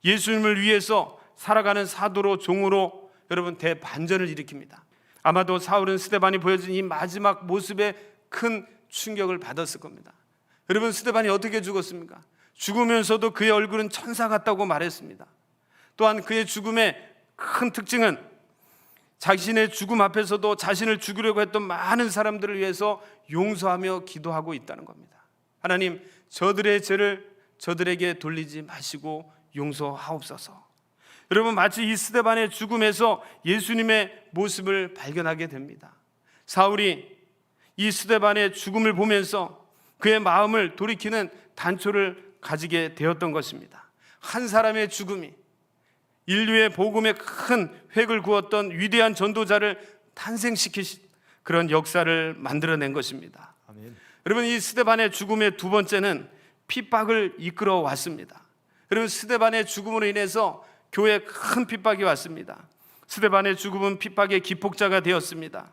예수님을 위해서 살아가는 사도로 종으로 여러분 대반전을 일으킵니다. 아마도 사울은 스데반이 보여준 이 마지막 모습에 큰 충격을 받았을 겁니다. 여러분 스데반이 어떻게 죽었습니까? 죽으면서도 그의 얼굴은 천사 같다고 말했습니다. 또한 그의 죽음의 큰 특징은 자신의 죽음 앞에서도 자신을 죽이려고 했던 많은 사람들을 위해서 용서하며 기도하고 있다는 겁니다. 하나님, 저들의 죄를 저들에게 돌리지 마시고 용서하옵소서. 여러분 마치 이 스데반의 죽음에서 예수님의 모습을 발견하게 됩니다. 사울이 이 스데반의 죽음을 보면서 그의 마음을 돌이키는 단초를 가지게 되었던 것입니다. 한 사람의 죽음이 인류의 복음에 큰 획을 그었던 위대한 전도자를 탄생시키신 그런 역사를 만들어낸 것입니다. 아멘. 여러분 이 스데반의 죽음의 두 번째는 핍박을 이끌어 왔습니다. 여러분 스데반의 죽음으로 인해서 교회에 큰 핍박이 왔습니다. 스데반의 죽음은 핍박의 기폭자가 되었습니다.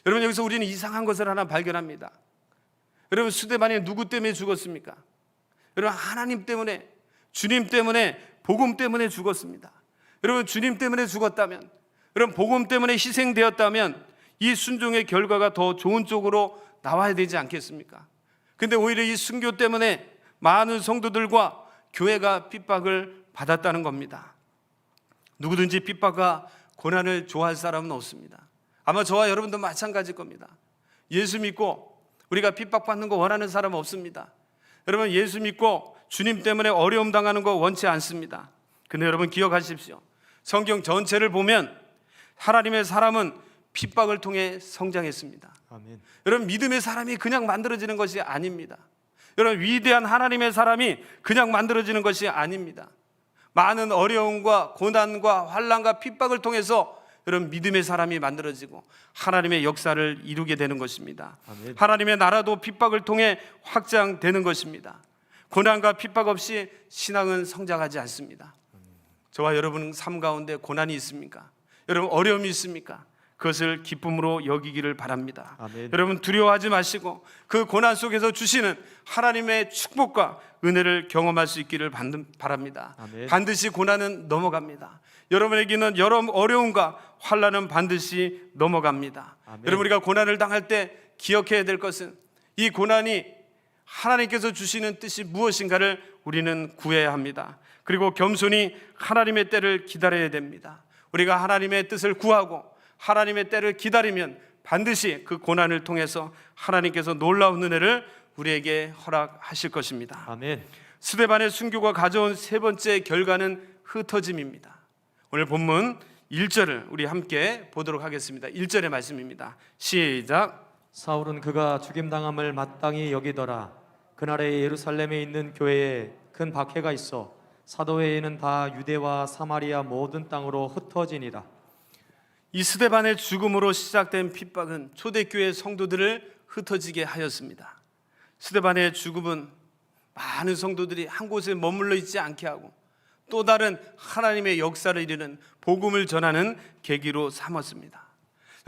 여러분 여기서 우리는 이상한 것을 하나 발견합니다. 여러분 스데반이 누구 때문에 죽었습니까? 여러분 하나님 때문에, 주님 때문에, 복음 때문에 죽었습니다. 여러분 주님 때문에 죽었다면, 여러분 복음 때문에 희생되었다면 이 순종의 결과가 더 좋은 쪽으로 나와야 되지 않겠습니까? 근데 오히려 이 순교 때문에 많은 성도들과 교회가 핍박을 받았다는 겁니다. 누구든지 핍박과 고난을 좋아할 사람은 없습니다. 아마 저와 여러분도 마찬가지일 겁니다. 예수 믿고 우리가 핍박받는 거 원하는 사람 없습니다. 여러분 예수 믿고 주님 때문에 어려움 당하는 거 원치 않습니다. 근데 여러분 기억하십시오. 성경 전체를 보면 하나님의 사람은 핍박을 통해 성장했습니다. 아멘. 여러분 믿음의 사람이 그냥 만들어지는 것이 아닙니다. 여러분 위대한 하나님의 사람이 그냥 만들어지는 것이 아닙니다. 많은 어려움과 고난과 환난과 핍박을 통해서 여러분 믿음의 사람이 만들어지고 하나님의 역사를 이루게 되는 것입니다. 아멘. 하나님의 나라도 핍박을 통해 확장되는 것입니다. 고난과 핍박 없이 신앙은 성장하지 않습니다. 저와 여러분 삶 가운데 고난이 있습니까? 여러분 어려움이 있습니까? 그것을 기쁨으로 여기기를 바랍니다. 아멘. 여러분 두려워하지 마시고 그 고난 속에서 주시는 하나님의 축복과 은혜를 경험할 수 있기를 바랍니다. 아멘. 반드시 고난은 넘어갑니다. 여러분에게는 여러 어려움과 환난은 반드시 넘어갑니다. 아멘. 여러분 우리가 고난을 당할 때 기억해야 될 것은 이 고난이 하나님께서 주시는 뜻이 무엇인가를 우리는 구해야 합니다. 그리고 겸손히 하나님의 때를 기다려야 됩니다. 우리가 하나님의 뜻을 구하고 하나님의 때를 기다리면 반드시 그 고난을 통해서 하나님께서 놀라운 은혜를 우리에게 허락하실 것입니다. 아멘. 스데반의 순교가 가져온 세 번째 결과는 흩어짐입니다. 오늘 본문 1절을 우리 함께 보도록 하겠습니다. 1절의 말씀입니다. 시작. 사울은 그가 죽임당함을 마땅히 여기더라. 그날에 예루살렘에 있는 교회에 큰 박해가 있어 사도회의는 다 유대와 사마리아 모든 땅으로 흩어지니라. 이 스데반의 죽음으로 시작된 핍박은 초대교회 성도들을 흩어지게 하였습니다. 스데반의 죽음은 많은 성도들이 한 곳에 머물러 있지 않게 하고 또 다른 하나님의 역사를 이루는 복음을 전하는 계기로 삼았습니다.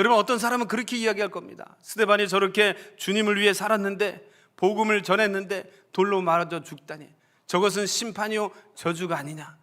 여러분, 어떤 사람은 그렇게 이야기할 겁니다. 스데반이 저렇게 주님을 위해 살았는데, 복음을 전했는데 돌로 맞아 죽다니, 저것은 심판이요 저주가 아니냐.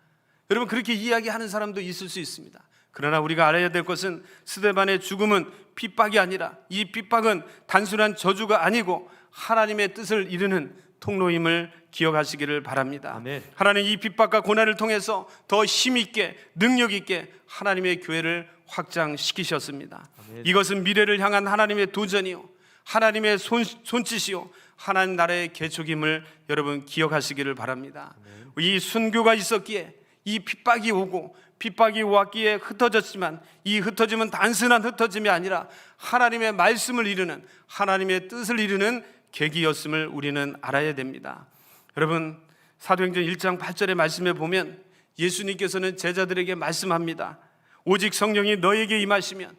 여러분, 그렇게 이야기하는 사람도 있을 수 있습니다. 그러나 우리가 알아야 될 것은 스데반의 죽음은 핍박이 아니라, 이 핍박은 단순한 저주가 아니고 하나님의 뜻을 이루는 통로임을 기억하시기를 바랍니다. 아멘. 하나님 이 핍박과 고난을 통해서 더 힘있게 능력 있게 하나님의 교회를 확장시키셨습니다. 아멘. 이것은 미래를 향한 하나님의 도전이요, 하나님의 손짓이요, 하나님 나라의 개척임을 여러분 기억하시기를 바랍니다. 이 순교가 있었기에 이 핍박이 오고, 핍박이 왔기에 흩어졌지만, 이 흩어짐은 단순한 흩어짐이 아니라 하나님의 말씀을 이루는, 하나님의 뜻을 이루는 계기였음을 우리는 알아야 됩니다. 여러분, 사도행전 1장 8절의 말씀에 보면 예수님께서는 제자들에게 말씀합니다. 오직 성령이 너에게 임하시면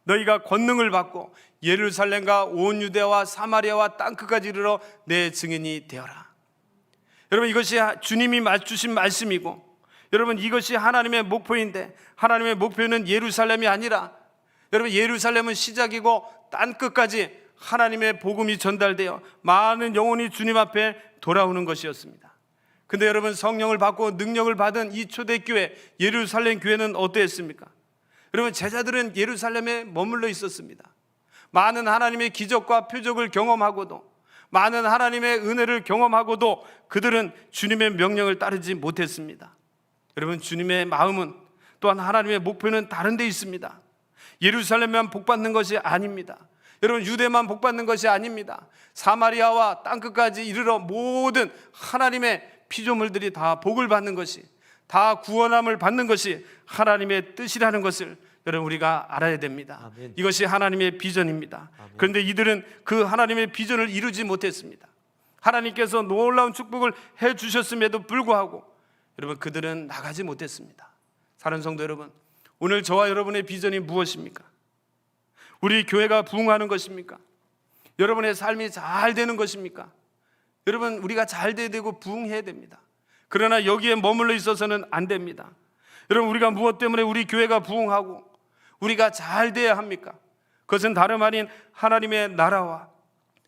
너희가 권능을 받고 예루살렘과 온 유대와 사마리아와 땅끝까지 이르러 내 증인이 되어라. 여러분, 이것이 주님이 주신 말씀이고, 여러분, 이것이 하나님의 목표인데, 하나님의 목표는 예루살렘이 아니라, 여러분, 예루살렘은 시작이고 땅끝까지 하나님의 복음이 전달되어 많은 영혼이 주님 앞에 돌아오는 것이었습니다. 근데 여러분, 성령을 받고 능력을 받은 이 초대교회 예루살렘 교회는 어떠했습니까? 여러분, 제자들은 예루살렘에 머물러 있었습니다. 많은 하나님의 기적과 표적을 경험하고도, 많은 하나님의 은혜를 경험하고도 그들은 주님의 명령을 따르지 못했습니다. 여러분, 주님의 마음은, 또한 하나님의 목표는 다른 데 있습니다. 예루살렘만 복받는 것이 아닙니다. 여러분, 유대만 복받는 것이 아닙니다. 사마리아와 땅끝까지 이르러 모든 하나님의 피조물들이 다 복을 받는 것이, 다 구원함을 받는 것이 하나님의 뜻이라는 것을 여러분, 우리가 알아야 됩니다. 아멘. 이것이 하나님의 비전입니다. 아멘. 그런데 이들은 그 하나님의 비전을 이루지 못했습니다. 하나님께서 놀라운 축복을 해 주셨음에도 불구하고 여러분, 그들은 나가지 못했습니다. 사랑하는 성도 여러분, 오늘 저와 여러분의 비전이 무엇입니까? 우리 교회가 부흥하는 것입니까? 여러분의 삶이 잘 되는 것입니까? 여러분, 우리가 잘 돼야 되고 부흥해야 됩니다. 그러나 여기에 머물러 있어서는 안 됩니다. 여러분, 우리가 무엇 때문에 우리 교회가 부흥하고 우리가 잘 돼야 합니까? 그것은 다름 아닌 하나님의 나라와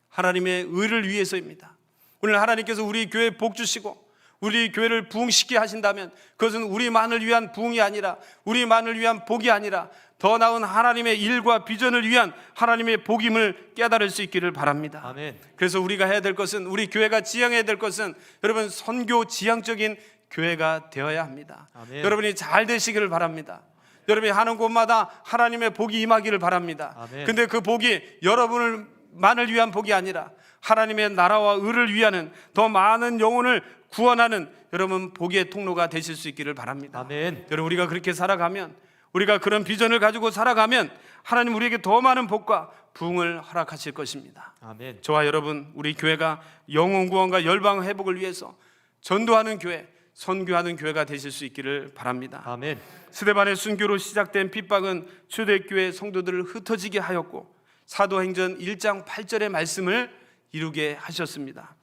하나님의 의를 위해서입니다. 오늘 하나님께서 우리 교회에 복 주시고 우리 교회를 부흥시키게 하신다면, 그것은 우리만을 위한 부흥이 아니라, 우리만을 위한 복이 아니라 더 나은 하나님의 일과 비전을 위한 하나님의 복임을 깨달을 수 있기를 바랍니다. 아멘. 그래서 우리가 해야 될 것은, 우리 교회가 지향해야 될 것은 여러분, 선교 지향적인 교회가 되어야 합니다. 아멘. 여러분이 잘 되시기를 바랍니다. 여러분이 하는 곳마다 하나님의 복이 임하기를 바랍니다. 아멘. 근데 그 복이 여러분만을 위한 복이 아니라 하나님의 나라와 의를 위하는, 더 많은 영혼을 구원하는 여러분 복의 통로가 되실 수 있기를 바랍니다. 아멘. 여러분, 우리가 그렇게 살아가면, 우리가 그런 비전을 가지고 살아가면 하나님 우리에게 더 많은 복과 부흥을 허락하실 것입니다. 아멘. 저와 여러분, 우리 교회가 영혼 구원과 열방 회복을 위해서 전도하는 교회, 선교하는 교회가 되실 수 있기를 바랍니다. 아멘. 스데반의 순교로 시작된 핍박은 초대교회 성도들을 흩어지게 하였고, 사도행전 1장 8절의 말씀을 이루게 하셨습니다.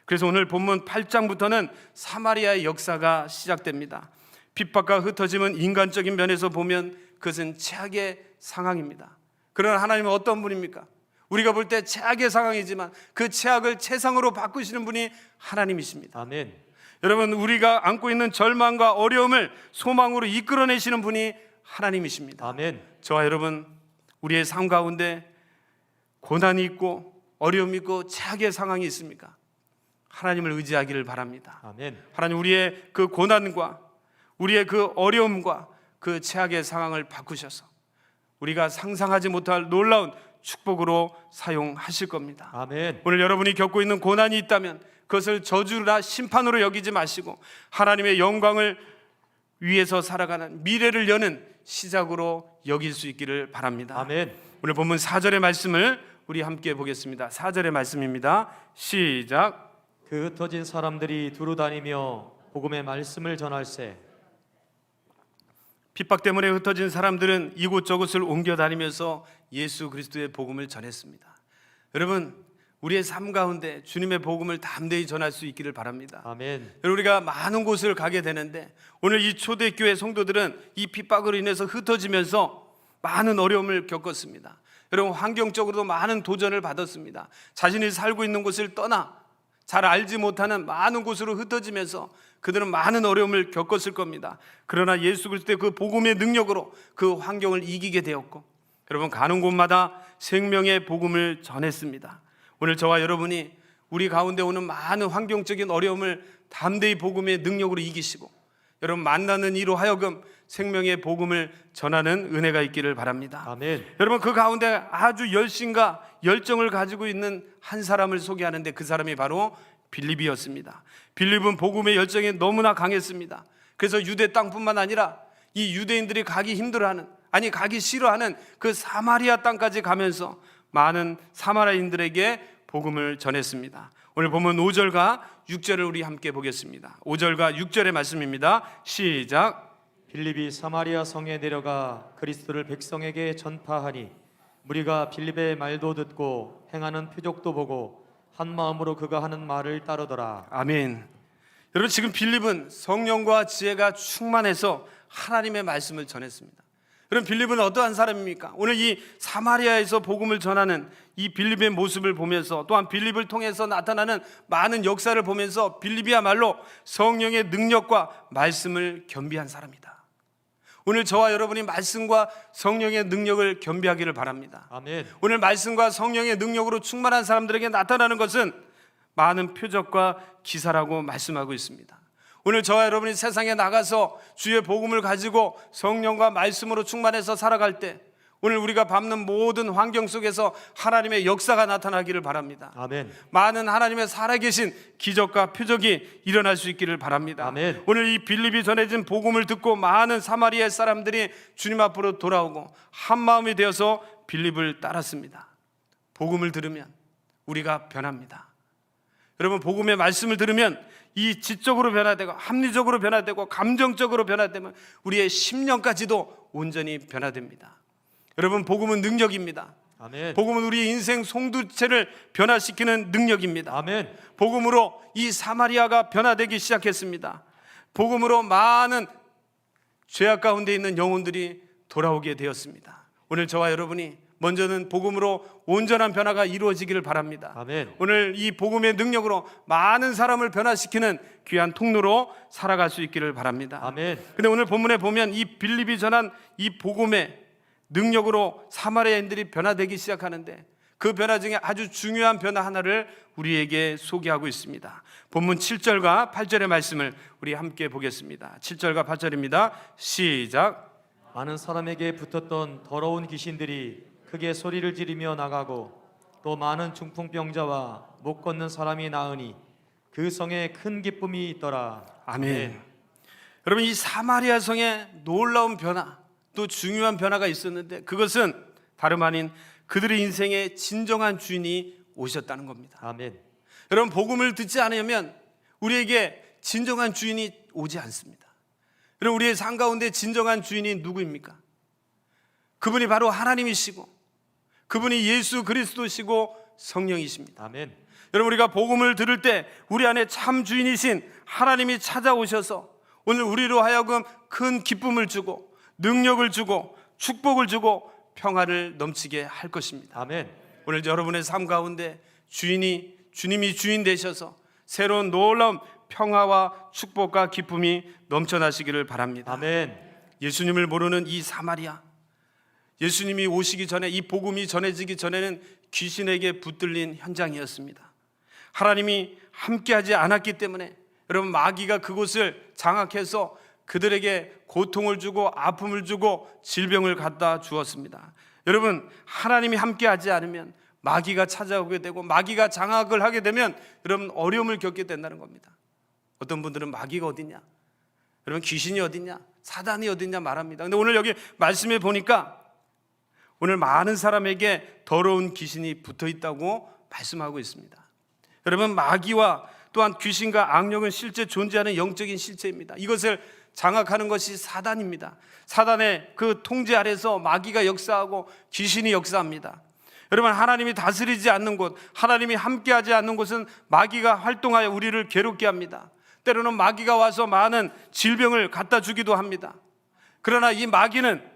그래서 오늘 본문 8장부터는 사마리아의 역사가 시작됩니다. 핍박과 흩어짐은 인간적인 면에서 보면 그것은 최악의 상황입니다. 그러나 하나님은 어떤 분입니까? 우리가 볼 때 최악의 상황이지만 그 최악을 최상으로 바꾸시는 분이 하나님이십니다. 아멘. 여러분, 우리가 안고 있는 절망과 어려움을 소망으로 이끌어내시는 분이 하나님이십니다. 아멘. 저와 여러분, 우리의 삶 가운데 고난이 있고 어려움이 있고 최악의 상황이 있습니까? 하나님을 의지하기를 바랍니다. 아멘. 하나님, 우리의 그 고난과 우리의 그 어려움과 그 최악의 상황을 바꾸셔서 우리가 상상하지 못할 놀라운 축복으로 사용하실 겁니다. 아멘. 오늘 여러분이 겪고 있는 고난이 있다면 그것을 저주나 심판으로 여기지 마시고 하나님의 영광을 위해서 살아가는, 미래를 여는 시작으로 여길 수 있기를 바랍니다. 아멘. 오늘 본문 4절의 말씀을 우리 함께 보겠습니다. 4절의 말씀입니다. 시작. 그 흩어진 사람들이 두루 다니며 복음의 말씀을 전할세. 핍박 때문에 흩어진 사람들은 이곳저곳을 옮겨 다니면서 예수 그리스도의 복음을 전했습니다. 여러분, 우리의 삶 가운데 주님의 복음을 담대히 전할 수 있기를 바랍니다. 아멘. 여러분, 우리가 많은 곳을 가게 되는데 오늘 이 초대교회 성도들은 이 핍박으로 인해서 흩어지면서 많은 어려움을 겪었습니다. 여러분, 환경적으로도 많은 도전을 받았습니다. 자신이 살고 있는 곳을 떠나 잘 알지 못하는 많은 곳으로 흩어지면서 그들은 많은 어려움을 겪었을 겁니다. 그러나 예수 그리스도의 그 복음의 능력으로 그 환경을 이기게 되었고, 여러분, 가는 곳마다 생명의 복음을 전했습니다. 오늘 저와 여러분이 우리 가운데 오는 많은 환경적인 어려움을 담대히 복음의 능력으로 이기시고, 여러분, 만나는 이로 하여금 생명의 복음을 전하는 은혜가 있기를 바랍니다. 아멘. 여러분, 그 가운데 아주 열심과 열정을 가지고 있는 한 사람을 소개하는데 그 사람이 바로 빌립이었습니다. 빌립은 복음의 열정이 너무나 강했습니다. 그래서 유대 땅뿐만 아니라 이 유대인들이 가기 힘들어하는, 아니 가기 싫어하는 그 사마리아 땅까지 가면서 많은 사마리아인들에게 복음을 전했습니다. 오늘 보면 5절과 6절을 우리 함께 보겠습니다. 5절과 6절의 말씀입니다. 시작. 빌립이 사마리아 성에 내려가 그리스도를 백성에게 전파하니 무리가 빌립의 말도 듣고 행하는 표적도 보고 한 마음으로 그가 하는 말을 따르더라. 아멘. 여러분, 지금 빌립은 성령과 지혜가 충만해서 하나님의 말씀을 전했습니다. 그럼 빌립은 어떠한 사람입니까? 오늘 이 사마리아에서 복음을 전하는 이 빌립의 모습을 보면서, 또한 빌립을 통해서 나타나는 많은 역사를 보면서 빌립이야말로 성령의 능력과 말씀을 겸비한 사람이다. 오늘 저와 여러분이 말씀과 성령의 능력을 겸비하기를 바랍니다. 아멘. 오늘 말씀과 성령의 능력으로 충만한 사람들에게 나타나는 것은 많은 표적과 기사라고 말씀하고 있습니다. 오늘 저와 여러분이 세상에 나가서 주의 복음을 가지고 성령과 말씀으로 충만해서 살아갈 때, 오늘 우리가 밟는 모든 환경 속에서 하나님의 역사가 나타나기를 바랍니다. 아멘. 많은 하나님의 살아계신 기적과 표적이 일어날 수 있기를 바랍니다. 아멘. 오늘 이 빌립이 전해진 복음을 듣고 많은 사마리아 사람들이 주님 앞으로 돌아오고 한 마음이 되어서 빌립을 따랐습니다. 복음을 들으면 우리가 변합니다. 여러분, 복음의 말씀을 들으면 이 지적으로 변화되고 합리적으로 변화되고 감정적으로 변화되면 우리의 심령까지도 온전히 변화됩니다. 여러분, 복음은 능력입니다. 아멘. 복음은 우리 인생 송두체를 변화시키는 능력입니다. 아멘. 복음으로 이 사마리아가 변화되기 시작했습니다. 복음으로 많은 죄악 가운데 있는 영혼들이 돌아오게 되었습니다. 오늘 저와 여러분이 먼저는 복음으로 온전한 변화가 이루어지기를 바랍니다. 아멘. 오늘 이 복음의 능력으로 많은 사람을 변화시키는 귀한 통로로 살아갈 수 있기를 바랍니다. 아멘. 근데 오늘 본문에 보면 이 빌립이 전한 이 복음의 능력으로 사마리아인들이 변화되기 시작하는데, 그 변화 중에 아주 중요한 변화 하나를 우리에게 소개하고 있습니다. 본문 7절과 8절의 말씀을 우리 함께 보겠습니다. 7절과 8절입니다. 시작. 많은 사람에게 붙었던 더러운 귀신들이 크게 소리를 지르며 나가고 또 많은 중풍병자와 못 걷는 사람이 나으니 그 성에 큰 기쁨이 있더라. 아멘. 여러분, 이 사마리아 성에 놀라운 변화, 또 중요한 변화가 있었는데 그것은 다름 아닌 그들의 인생의 진정한 주인이 오셨다는 겁니다. 아멘. 여러분, 복음을 듣지 않으면 우리에게 진정한 주인이 오지 않습니다. 여러분, 우리의 삶 가운데 진정한 주인이 누구입니까? 그분이 바로 하나님이시고 그분이 예수 그리스도시고 성령이십니다. 아멘. 여러분, 우리가 복음을 들을 때 우리 안에 참 주인이신 하나님이 찾아오셔서 오늘 우리로 하여금 큰 기쁨을 주고 능력을 주고 축복을 주고 평화를 넘치게 할 것입니다. 아멘. 오늘 여러분의 삶 가운데 주님이 주인 되셔서 새로운 놀라운 평화와 축복과 기쁨이 넘쳐나시기를 바랍니다. 아멘. 예수님을 모르는 이 사마리아, 예수님이 오시기 전에, 이 복음이 전해지기 전에는 귀신에게 붙들린 현장이었습니다. 하나님이 함께하지 않았기 때문에 여러분, 마귀가 그곳을 장악해서 그들에게 고통을 주고 아픔을 주고 질병을 갖다 주었습니다. 여러분, 하나님이 함께하지 않으면 마귀가 찾아오게 되고 마귀가 장악을 하게 되면 여러분, 어려움을 겪게 된다는 겁니다. 어떤 분들은 마귀가 어디냐, 여러분, 귀신이 어디냐, 사단이 어디냐 말합니다. 근데 오늘 여기 말씀에 보니까 오늘 많은 사람에게 더러운 귀신이 붙어 있다고 말씀하고 있습니다. 여러분, 마귀와 또한 귀신과 악령은 실제 존재하는 영적인 실체입니다. 이것을 장악하는 것이 사단입니다. 사단의 그 통제 아래서 마귀가 역사하고 귀신이 역사합니다. 여러분, 하나님이 다스리지 않는 곳, 하나님이 함께하지 않는 곳은 마귀가 활동하여 우리를 괴롭게 합니다. 때로는 마귀가 와서 많은 질병을 갖다 주기도 합니다. 그러나 이 마귀는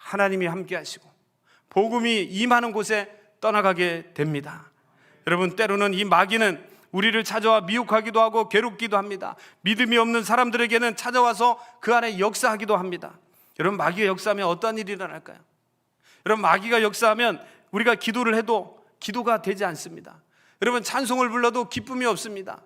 하나님이 함께 하시고 복음이 임하는 곳에 떠나가게 됩니다. 여러분, 때로는 이 마귀는 우리를 찾아와 미혹하기도 하고 괴롭기도 합니다. 믿음이 없는 사람들에게는 찾아와서 그 안에 역사하기도 합니다. 여러분, 마귀가 역사하면 어떤 일이 일어날까요? 여러분, 마귀가 역사하면 우리가 기도를 해도 기도가 되지 않습니다. 여러분, 찬송을 불러도 기쁨이 없습니다.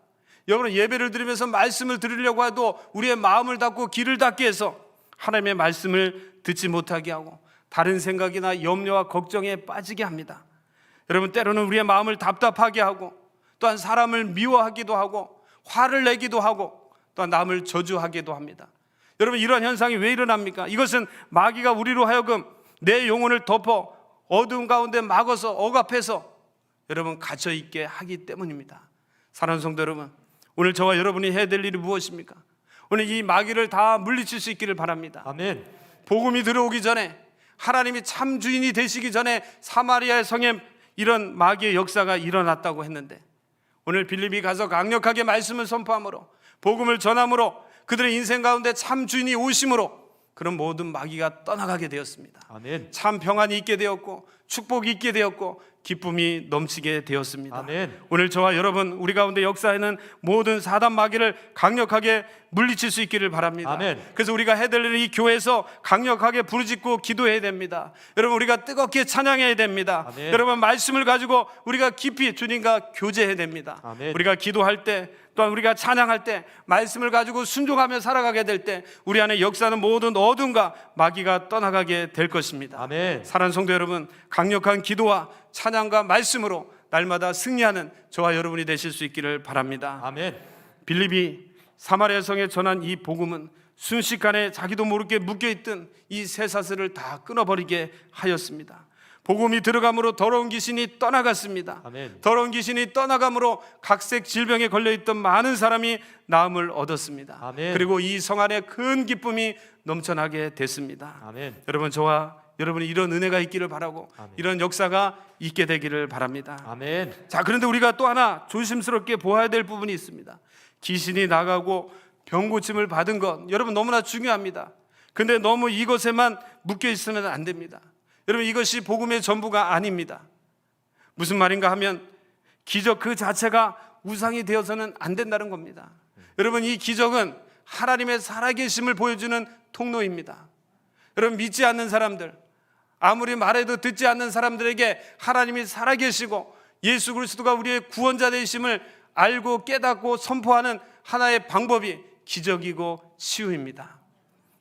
여러분, 예배를 드리면서 말씀을 들으려고 해도 우리의 마음을 닫고 귀를 닫게 해서 하나님의 말씀을 듣지 못하게 하고 다른 생각이나 염려와 걱정에 빠지게 합니다. 여러분, 때로는 우리의 마음을 답답하게 하고 또한 사람을 미워하기도 하고 화를 내기도 하고 또한 남을 저주하기도 합니다. 여러분, 이러한 현상이 왜 일어납니까? 이것은 마귀가 우리로 하여금 내 영혼을 덮어 어두운 가운데 막아서 억압해서 여러분 갇혀있게 하기 때문입니다. 사랑하는 성도 여러분, 오늘 저와 여러분이 해야 될 일이 무엇입니까? 오늘 이 마귀를 다 물리칠 수 있기를 바랍니다. 아멘. 복음이 들어오기 전에, 하나님이 참 주인이 되시기 전에 사마리아의 성에 이런 마귀의 역사가 일어났다고 했는데, 오늘 빌립이 가서 강력하게 말씀을 선포함으로 복음을 전함으로 그들의 인생 가운데 참 주인이 오심으로 그런 모든 마귀가 떠나가게 되었습니다. 아멘. 참 평안이 있게 되었고 축복이 있게 되었고 기쁨이 넘치게 되었습니다. 아멘. 오늘 저와 여러분, 우리 가운데 역사에는 모든 사단 마귀를 강력하게 물리칠 수 있기를 바랍니다. 아멘. 그래서 우리가 해야 될 일은 이 교회에서 강력하게 부르짖고 기도해야 됩니다. 여러분, 우리가 뜨겁게 찬양해야 됩니다. 아멘. 여러분, 말씀을 가지고 우리가 깊이 주님과 교제해야 됩니다. 아멘. 우리가 기도할 때, 또한 우리가 찬양할 때, 말씀을 가지고 순종하며 살아가게 될 때 우리 안에 역사는 모든 어둠과 마귀가 떠나가게 될 것입니다. 아멘. 사랑하는 성도 여러분, 강력한 기도와 찬양과 말씀으로 날마다 승리하는 저와 여러분이 되실 수 있기를 바랍니다. 아멘. 빌립이 사마리아 성에 전한 이 복음은 순식간에 자기도 모르게 묶여있던 이 쇠사슬을 다 끊어버리게 하였습니다. 복음이 들어감으로 더러운 귀신이 떠나갔습니다. 아멘. 더러운 귀신이 떠나감으로 각색 질병에 걸려있던 많은 사람이 나음을 얻었습니다. 아멘. 그리고 이 성 안에 큰 기쁨이 넘쳐나게 됐습니다. 아멘. 여러분, 저와 여러분이 이런 은혜가 있기를 바라고 아멘. 이런 역사가 있게 되기를 바랍니다. 아멘. 자, 그런데 우리가 또 하나 조심스럽게 보아야 될 부분이 있습니다. 귀신이 나가고 병 고침을 받은 것, 여러분 너무나 중요합니다. 근데 너무 이것에만 묶여 있으면 안 됩니다. 여러분, 이것이 복음의 전부가 아닙니다. 무슨 말인가 하면 기적 그 자체가 우상이 되어서는 안 된다는 겁니다. 여러분, 이 기적은 하나님의 살아계심을 보여주는 통로입니다. 여러분, 믿지 않는 사람들, 아무리 말해도 듣지 않는 사람들에게 하나님이 살아계시고 예수 그리스도가 우리의 구원자 되심을 알고 깨닫고 선포하는 하나의 방법이 기적이고 치유입니다.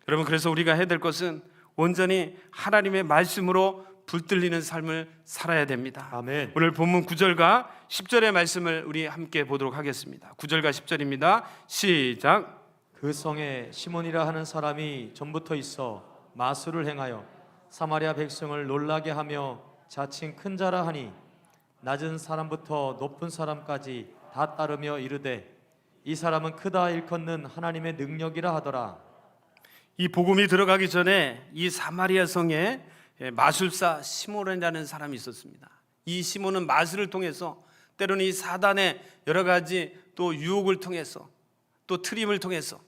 여러분, 그래서 우리가 해야 될 것은 온전히 하나님의 말씀으로 붙들리는 삶을 살아야 됩니다. 아멘. 오늘 본문 9절과 10절의 말씀을 우리 함께 보도록 하겠습니다. 9절과 10절입니다. 시작. 그 성에 시몬이라 하는 사람이 전부터 있어 마술을 행하여 사마리아 백성을 놀라게 하며 자칭 큰 자라 하니 낮은 사람부터 높은 사람까지 다 따르며 이르되 이 사람은 크다 일컫는 하나님의 능력이라 하더라. 이 복음이 들어가기 전에 이 사마리아 성에 마술사 시몬이라는 사람이 있었습니다. 이 시몬은 마술을 통해서 때로는 이 사단의 여러 가지 또 유혹을 통해서 또 트림을 통해서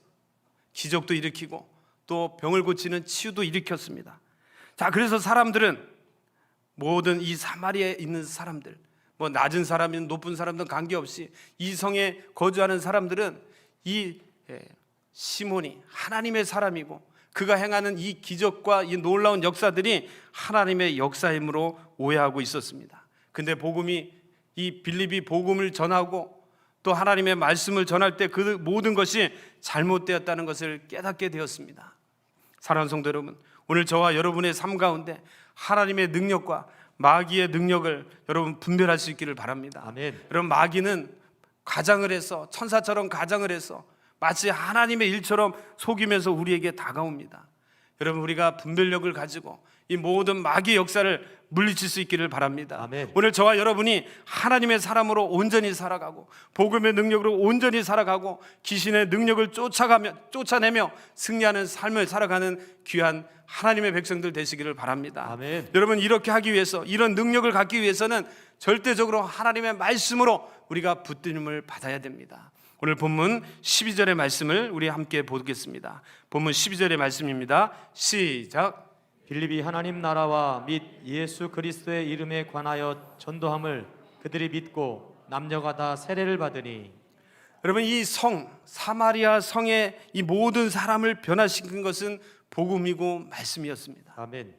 기적도 일으키고 또 병을 고치는 치유도 일으켰습니다. 자, 그래서 사람들은 모든 이 사마리아에 있는 사람들, 뭐 낮은 사람이든 높은 사람든 관계없이 이 성에 거주하는 사람들은 이 시몬이 하나님의 사람이고 그가 행하는 이 기적과 이 놀라운 역사들이 하나님의 역사임으로 오해하고 있었습니다. 근데 복음이 이 빌립이 복음을 전하고 또 하나님의 말씀을 전할 때 그 모든 것이 잘못되었다는 것을 깨닫게 되었습니다. 사랑하는 성도 여러분, 오늘 저와 여러분의 삶 가운데 하나님의 능력과 마귀의 능력을 여러분 분별할 수 있기를 바랍니다. 아멘. 여러분, 마귀는 가장을 해서 천사처럼 가장을 해서 마치 하나님의 일처럼 속이면서 우리에게 다가옵니다. 여러분, 우리가 분별력을 가지고 이 모든 마귀의 역사를 물리칠 수 있기를 바랍니다. 아멘. 오늘 저와 여러분이 하나님의 사람으로 온전히 살아가고 복음의 능력으로 온전히 살아가고 귀신의 능력을 쫓아내며 승리하는 삶을 살아가는 귀한 하나님의 백성들 되시기를 바랍니다. 아멘. 여러분, 이렇게 하기 위해서, 이런 능력을 갖기 위해서는 절대적으로 하나님의 말씀으로 우리가 붙들림을 받아야 됩니다. 오늘 본문 12절의 말씀을 우리 함께 보겠습니다. 본문 12절의 말씀입니다. 시작. 빌립이 하나님 나라와 및 예수 그리스도의 이름에 관하여 전도함을 그들이 믿고 남녀가 다 세례를 받으니. 여러분, 이 사마리아 성의 이 모든 사람을 변화시킨 것은 복음이고 말씀이었습니다. 아멘.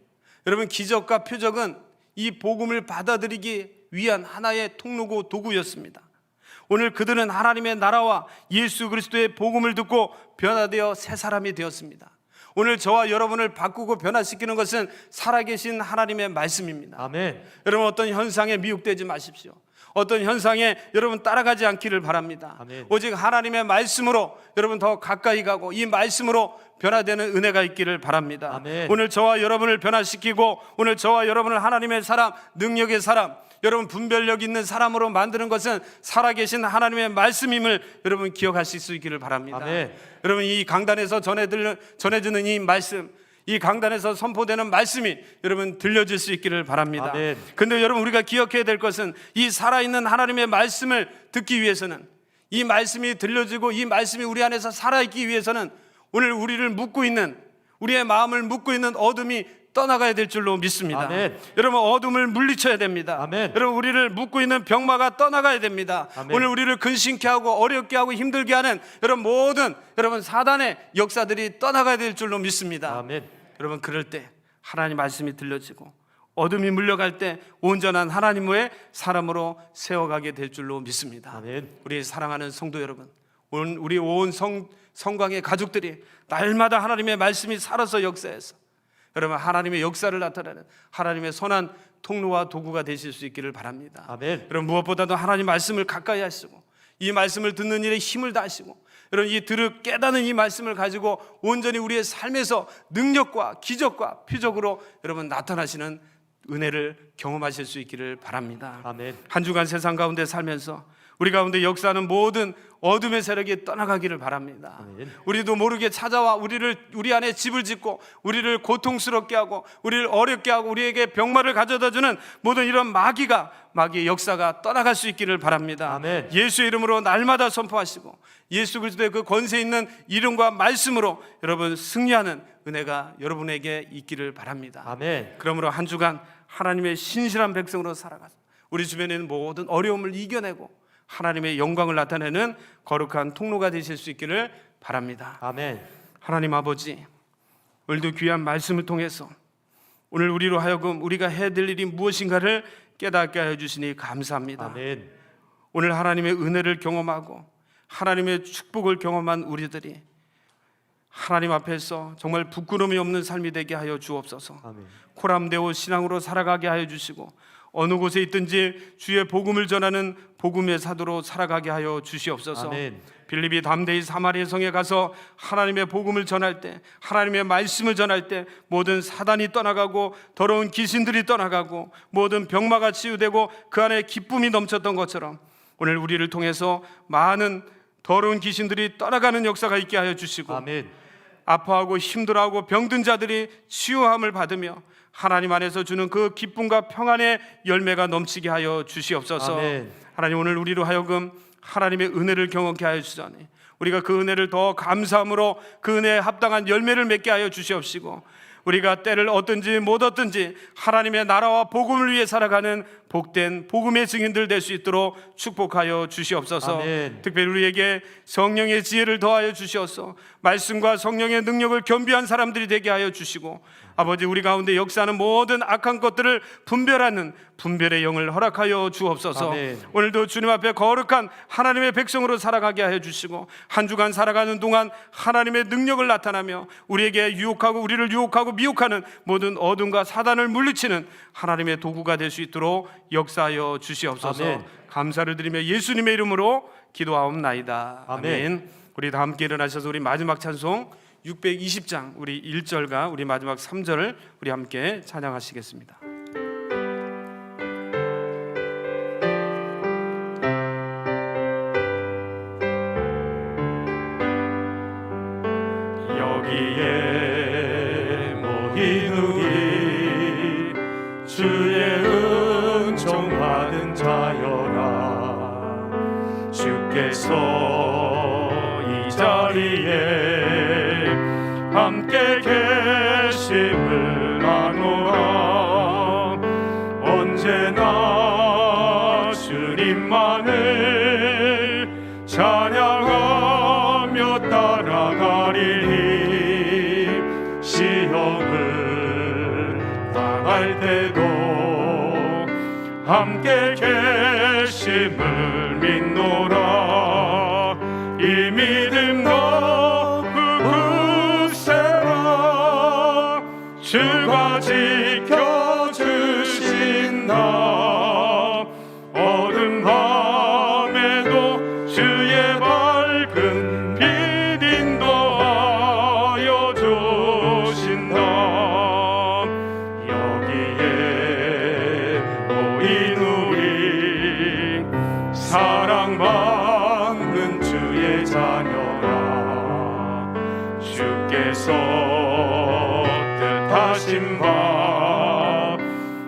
여러분, 기적과 표적은 이 복음을 받아들이기 위한 하나의 통로고 도구였습니다. 오늘 그들은 하나님의 나라와 예수 그리스도의 복음을 듣고 변화되어 새 사람이 되었습니다. 오늘 저와 여러분을 바꾸고 변화시키는 것은 살아계신 하나님의 말씀입니다. 아멘. 여러분, 어떤 현상에 미혹되지 마십시오. 어떤 현상에 여러분 따라가지 않기를 바랍니다. 아멘. 오직 하나님의 말씀으로 여러분 더 가까이 가고 이 말씀으로 변화되는 은혜가 있기를 바랍니다. 아멘. 오늘 저와 여러분을 변화시키고 오늘 저와 여러분을 하나님의 사람, 능력의 사람, 여러분 분별력 있는 사람으로 만드는 것은 살아계신 하나님의 말씀임을 여러분 기억하실 수 있기를 바랍니다. 아멘. 여러분, 이 강단에서 전해지는 이 말씀, 이 강단에서 선포되는 말씀이 여러분 들려질 수 있기를 바랍니다. 아멘. 근데 여러분, 우리가 기억해야 될 것은 이 살아있는 하나님의 말씀을 듣기 위해서는, 이 말씀이 들려지고 이 말씀이 우리 안에서 살아있기 위해서는 오늘 우리를 묶고 있는, 우리의 마음을 묶고 있는 어둠이 떠나가야 될 줄로 믿습니다. 아멘. 여러분, 어둠을 물리쳐야 됩니다. 아멘. 여러분, 우리를 묶고 있는 병마가 떠나가야 됩니다. 아멘. 오늘 우리를 근심케 하고 어렵게 하고 힘들게 하는 여러분 모든 여러분 사단의 역사들이 떠나가야 될 줄로 믿습니다. 아멘. 여러분, 그럴 때 하나님 말씀이 들려지고 어둠이 물려갈 때 온전한 하나님의 사람으로 세워가게 될 줄로 믿습니다. 아멘. 우리 사랑하는 성도 여러분, 우리 온 성광의 가족들이 날마다 하나님의 말씀이 살아서 역사해서 여러분 하나님의 역사를 나타내는 하나님의 선한 통로와 도구가 되실 수 있기를 바랍니다. 아멘. 여러분, 무엇보다도 하나님 말씀을 가까이 하시고 이 말씀을 듣는 일에 힘을 다하시고 여러분 이 깨닫는 이 말씀을 가지고 온전히 우리의 삶에서 능력과 기적과 표적으로 여러분 나타나시는 은혜를 경험하실 수 있기를 바랍니다. 아멘. 한 주간 세상 가운데 살면서 우리 가운데 역사하는 모든 어둠의 세력이 떠나가기를 바랍니다. 아멘. 우리도 모르게 찾아와 우리 안에 집을 짓고 우리를 고통스럽게 하고 우리를 어렵게 하고 우리에게 병마를 가져다주는 모든 이런 마귀의 역사가 떠나갈 수 있기를 바랍니다. 아멘. 예수의 이름으로 날마다 선포하시고 예수 그리스도의 그 권세 있는 이름과 말씀으로 여러분 승리하는 은혜가 여러분에게 있기를 바랍니다. 아멘. 그러므로 한 주간 하나님의 신실한 백성으로 살아가서 우리 주변에 있는 모든 어려움을 이겨내고 하나님의 영광을 나타내는 거룩한 통로가 되실 수 있기를 바랍니다. 아멘. 하나님 아버지, 오늘도 귀한 말씀을 통해서 오늘 우리로 하여금 우리가 해야 될 일이 무엇인가를 깨닫게 하여 주시니 감사합니다. 아멘. 오늘 하나님의 은혜를 경험하고 하나님의 축복을 경험한 우리들이 하나님 앞에서 정말 부끄러움이 없는 삶이 되게 하여 주옵소서. 아멘. 코람데오 신앙으로 살아가게 하여 주시고 어느 곳에 있든지 주의 복음을 전하는 복음의 사도로 살아가게 하여 주시옵소서. 아멘. 빌립이 담대히 사마리아 성에 가서 하나님의 복음을 전할 때, 하나님의 말씀을 전할 때 모든 사단이 떠나가고 더러운 귀신들이 떠나가고 모든 병마가 치유되고 그 안에 기쁨이 넘쳤던 것처럼 오늘 우리를 통해서 많은 더러운 귀신들이 떠나가는 역사가 있게 하여 주시고 아멘. 아파하고 힘들어하고 병든 자들이 치유함을 받으며 하나님 안에서 주는 그 기쁨과 평안의 열매가 넘치게 하여 주시옵소서. 아멘. 하나님, 오늘 우리로 하여금 하나님의 은혜를 경험케 하여 주시니 우리가 그 은혜를 더 감사함으로 그 은혜에 합당한 열매를 맺게 하여 주시옵시고 우리가 때를 얻든지 못 얻든지 하나님의 나라와 복음을 위해 살아가는 복된 복음의 증인들 될 수 있도록 축복하여 주시옵소서. 아멘. 특별히 우리에게 성령의 지혜를 더하여 주시옵소서. 말씀과 성령의 능력을 겸비한 사람들이 되게 하여 주시고 아버지, 우리 가운데 역사하는 모든 악한 것들을 분별하는 분별의 영을 허락하여 주옵소서. 아멘. 오늘도 주님 앞에 거룩한 하나님의 백성으로 살아가게 하여 주시고 한 주간 살아가는 동안 하나님의 능력을 나타나며 우리에게 우리를 유혹하고 미혹하는 모든 어둠과 사단을 물리치는 하나님의 도구가 될 수 있도록 역사하여 주시옵소서. 아멘. 감사를 드리며 예수님의 이름으로 기도하옵나이다. 아멘. 아멘. 우리 다 함께 일어나셔서 우리 마지막 찬송 620장 우리 1절과 우리 마지막 3절을 우리 함께 찬양하시겠습니다. 여기에 모인 우리 주의 은총 받은 자여라. 주께서 이 자리에 함께 계심을 알아. 시험을 당할 때도 함께 계심을 믿노라. 이 믿음 너무 굳세라. 주가 지켜주신다. 어두운 밤에도 주의 밝은 빛 인도하여 주신다. 여기에 모인 우리 사랑받는 주의 자녀라. 주께서 뜻하신 바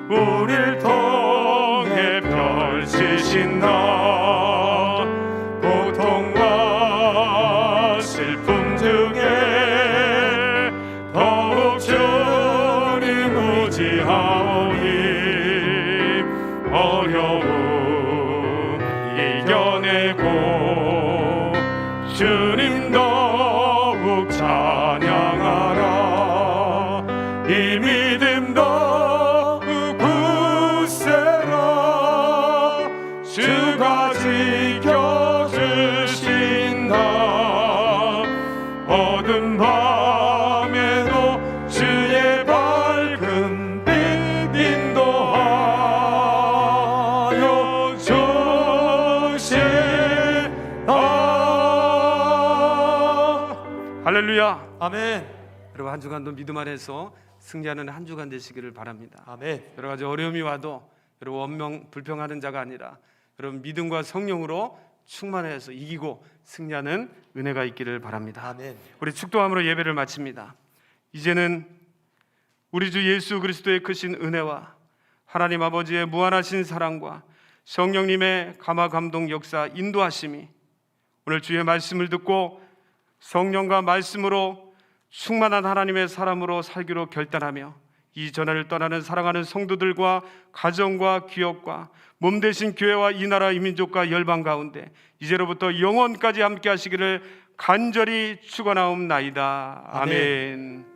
우릴 통해 펼치신다. 고통과 슬픔 중에 더욱 주님 의지하오니 어려움 이겨내고 주님 더욱 찬양하라. 이 믿음 더욱 굳세라. 주가 지켜주신다. 어두운 밤에도 주의 밝은 빛 인도하여 주신다. 할렐루야. 아멘. 여러분, 한 주간도 믿음 안에서 승리하는 한 주간 되시기를 바랍니다. 아멘. 여러 가지 어려움이 와도 여러분 원명 불평하는 자가 아니라 여러분 믿음과 성령으로 충만해서 이기고 승리하는 은혜가 있기를 바랍니다. 아멘. 우리 축도함으로 예배를 마칩니다. 이제는 우리 주 예수 그리스도의 크신 은혜와 하나님 아버지의 무한하신 사랑과 성령님의 감화 감동 역사 인도하심이 오늘 주의 말씀을 듣고 성령과 말씀으로 충만한 하나님의 사람으로 살기로 결단하며 이 전화를 떠나는 사랑하는 성도들과 가정과 기업과 몸 대신 교회와 이 나라 이 민족과 열방 가운데 이제로부터 영원까지 함께 하시기를 간절히 축원하옵나이다. 아멘.